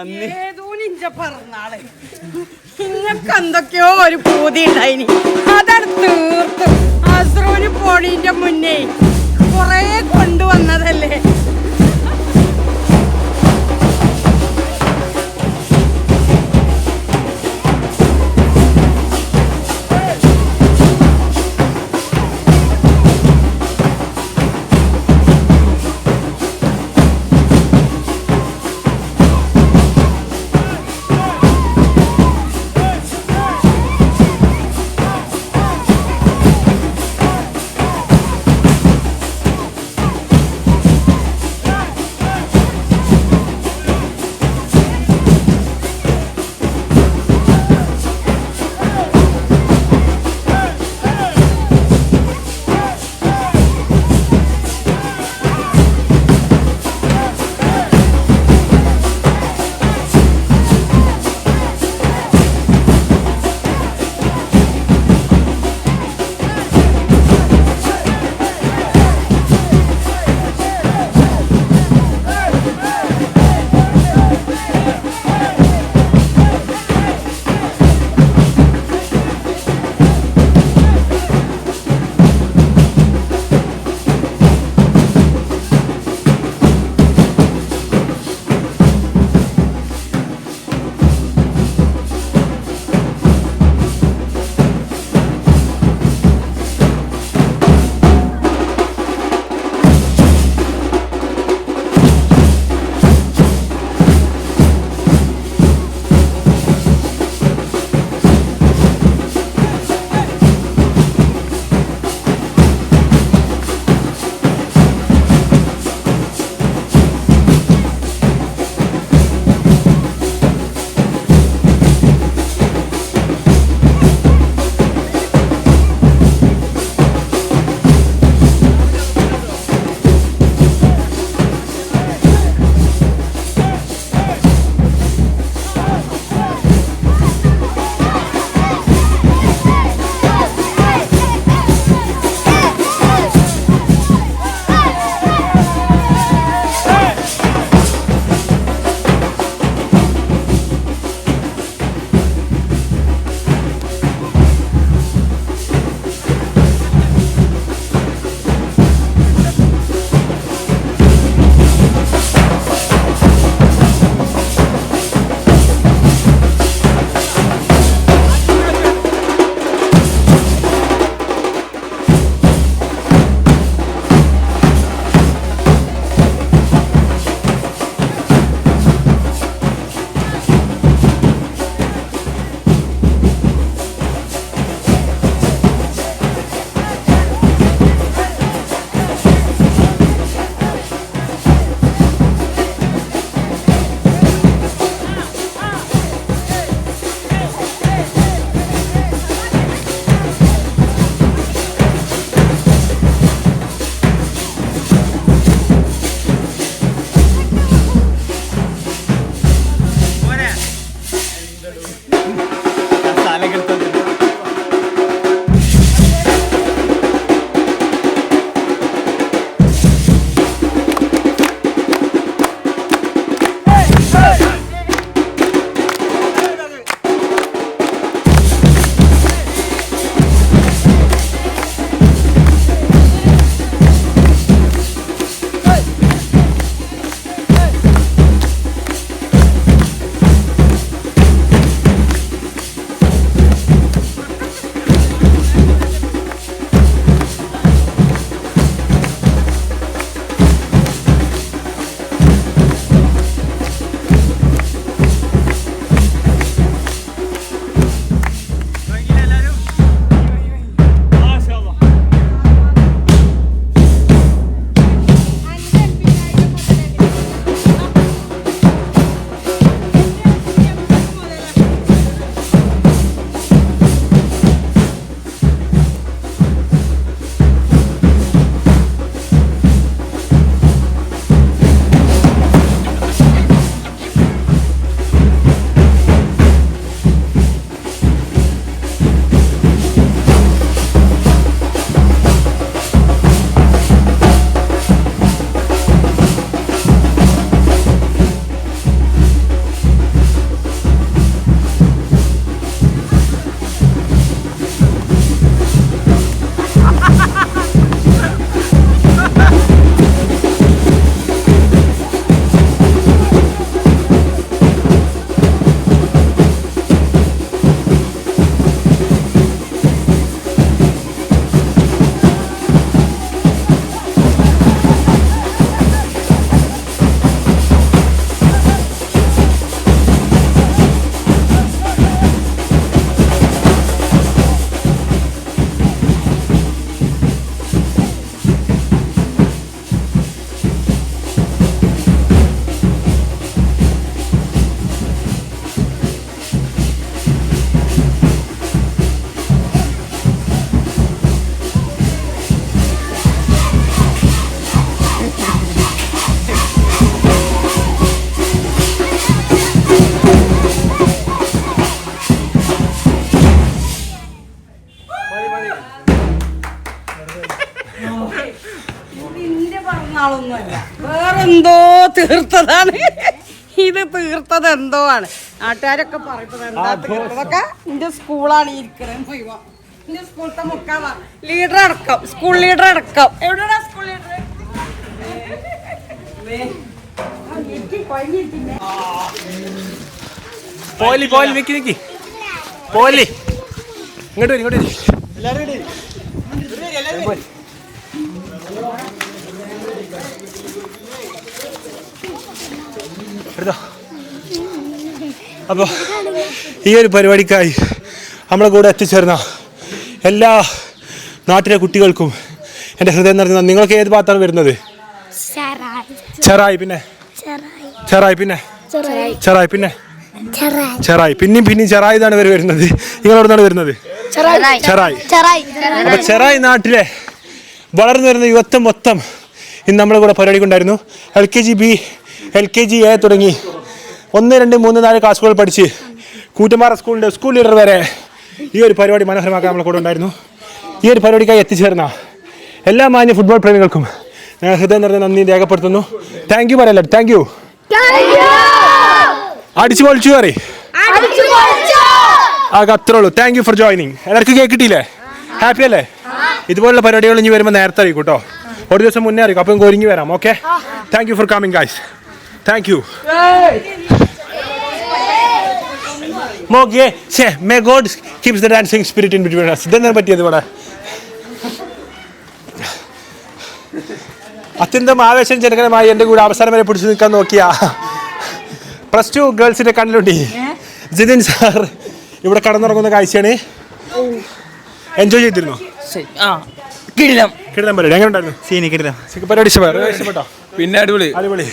ഏതോ നിഞ്ച പറഞ്ഞാള് നിങ്ങൾക്ക് എന്തൊക്കെയോ ഒരു പൂതി ഉണ്ടായിനി അതാണ് തീർത്തു. അസ്രോന് പോണീന്റെ മുന്നേ കൊറേ കൊണ്ടുവന്നതല്ലേ. പിറന്നാളൊന്നുമല്ല, വേറെന്തോ തീർത്തതാണ്. ഇത് തീർത്തത് എന്തോ ആണ്. നാട്ടുകാരൊക്കെ പറയുന്നത് എന്താ തീർത്തതൊക്കെ. എന്റെ സ്കൂളാണ് ഇരിക്കുന്നത് മുഴുവൻ. എന്റെ സ്കൂളത്തെ മുക്കാവാ ലീഡർ അടക്കം, സ്കൂൾ ലീഡർ അടക്കം. എവിടെയാണ് സ്കൂൾ ലീഡർ? പോലി പോലി നിക്കി നിക്കി പോലി ഇങ്ങോട്ട് വരും, ഇങ്ങോട്ട് വരും. എടുത്തോ. അപ്പോൾ ഈ ഒരു പരിപാടിക്കായി നമ്മളെ കൂടെ എത്തിച്ചേർന്ന എല്ലാ നാട്ടിലെ കുട്ടികൾക്കും എൻ്റെ ഹൃദയം നിറഞ്ഞ. നിങ്ങൾക്ക് ഏത് ഭാഗത്താണ് വരുന്നത്? ചെറായി, പിന്നെ ചെറായി, പിന്നെ ചെറായി, പിന്നെ ചെറായി, പിന്നെയും ചെറായി ഇതാണ് ഇവർ വരുന്നത്. നിങ്ങളെവിടുന്നാണ് വരുന്നത്? ചെറായി. അപ്പൊ ചെറായി നാട്ടിലെ വളർന്നു വരുന്ന യുവത്വം മൊത്തം ഇന്ന് നമ്മളെ കൂടെ പരിപാടിക്കുണ്ടായിരുന്നു. LKG A തുടങ്ങി 1, 2, 3, 4 ക്ലാസ്സുകൾ പഠിച്ച് കൂറ്റമ്പാറ സ്കൂളിൻ്റെ സ്കൂൾ ലീഡർ വരെ ഈ ഒരു പരിപാടി മനോഹരമാക്കാൻ നമ്മളെ കൂടെ ഉണ്ടായിരുന്നു. ഈ ഒരു പരിപാടിക്കായി എത്തിച്ചേർന്ന എല്ലാ മാന്യ ഫുട്ബോൾ പ്രേമികൾക്കും ഞാൻ ഹൃദയം നിറഞ്ഞ നന്ദി രേഖപ്പെടുത്തുന്നു. താങ്ക് യു പറയല്ലേ? Thank you. അടിച്ചു പൊളിച്ചു പറ. അത്രേ ഉള്ളൂ. Thank you for joining. എല്ലാവർക്കും കേക്ക് കിട്ടിയില്ലേ? ഹാപ്പി അല്ലേ? ഇതുപോലുള്ള പരിപാടികൾ ഇനി വരുമ്പോൾ നേരത്തെ അറിയിക്കും കേട്ടോ. ഒരു ദിവസം മുന്നേ അറിയിക്കും. അപ്പം ഒരുങ്ങി വരാം. Okay, thank you for coming guys. Thank you. May God keeps the dancing spirit in between us. ഇതെന്താണ് പറ്റിയത് ഇവിടെ? അത്യന്തം ആവേശം ജനകരമായി എൻ്റെ കൂടെ അവസാനം വരെ പിടിച്ചു നിൽക്കാൻ നോക്കിയ +2 ഗേൾസിന്റെ കണ്ണിലുണ്ടി ജിതിൻ സാർ ഇവിടെ കടന്നുറങ്ങുന്ന കാഴ്ചയാണ്. എൻജോയ് ചെയ്തിരുന്നു? കിടിലം പരിപാടി. എങ്ങനെ ഉണ്ടായിരുന്നു പരിപാടി? ഇഷ്ടപ്പെട്ടോ? പിന്നെ അടിപൊളി. അടിപൊളി.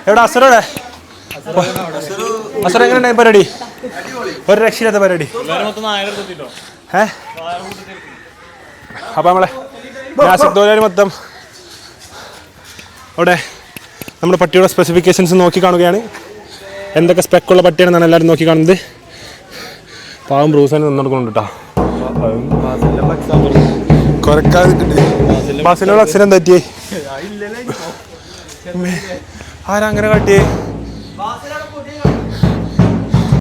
എവിടെ അസറോടെ? അസറ എങ്ങനെ ഉണ്ടായി പരിപാടി? ഒരു രക്ഷയില്ലാത്ത പരിപാടി. അപ്പൊ നമ്മളെ തൊഴിലാളി മൊത്തം അവിടെ നമ്മുടെ പട്ടിയുടെ സ്പെസിഫിക്കേഷൻസ് നോക്കി കാണുകയാണ്. എന്തൊക്കെ സ്പെക്കുള്ള പട്ടിയാണെന്നാണ് എല്ലാവരും നോക്കി കാണുന്നത്. പാവം ബ്രൂസാന് നിന്നെടുക്കുന്നുണ്ട് കേട്ടോ. ബസ്സിലുള്ള അക്ഷരം തെറ്റിയേ. ആരാ അങ്ങനെ കാട്ടിയേ?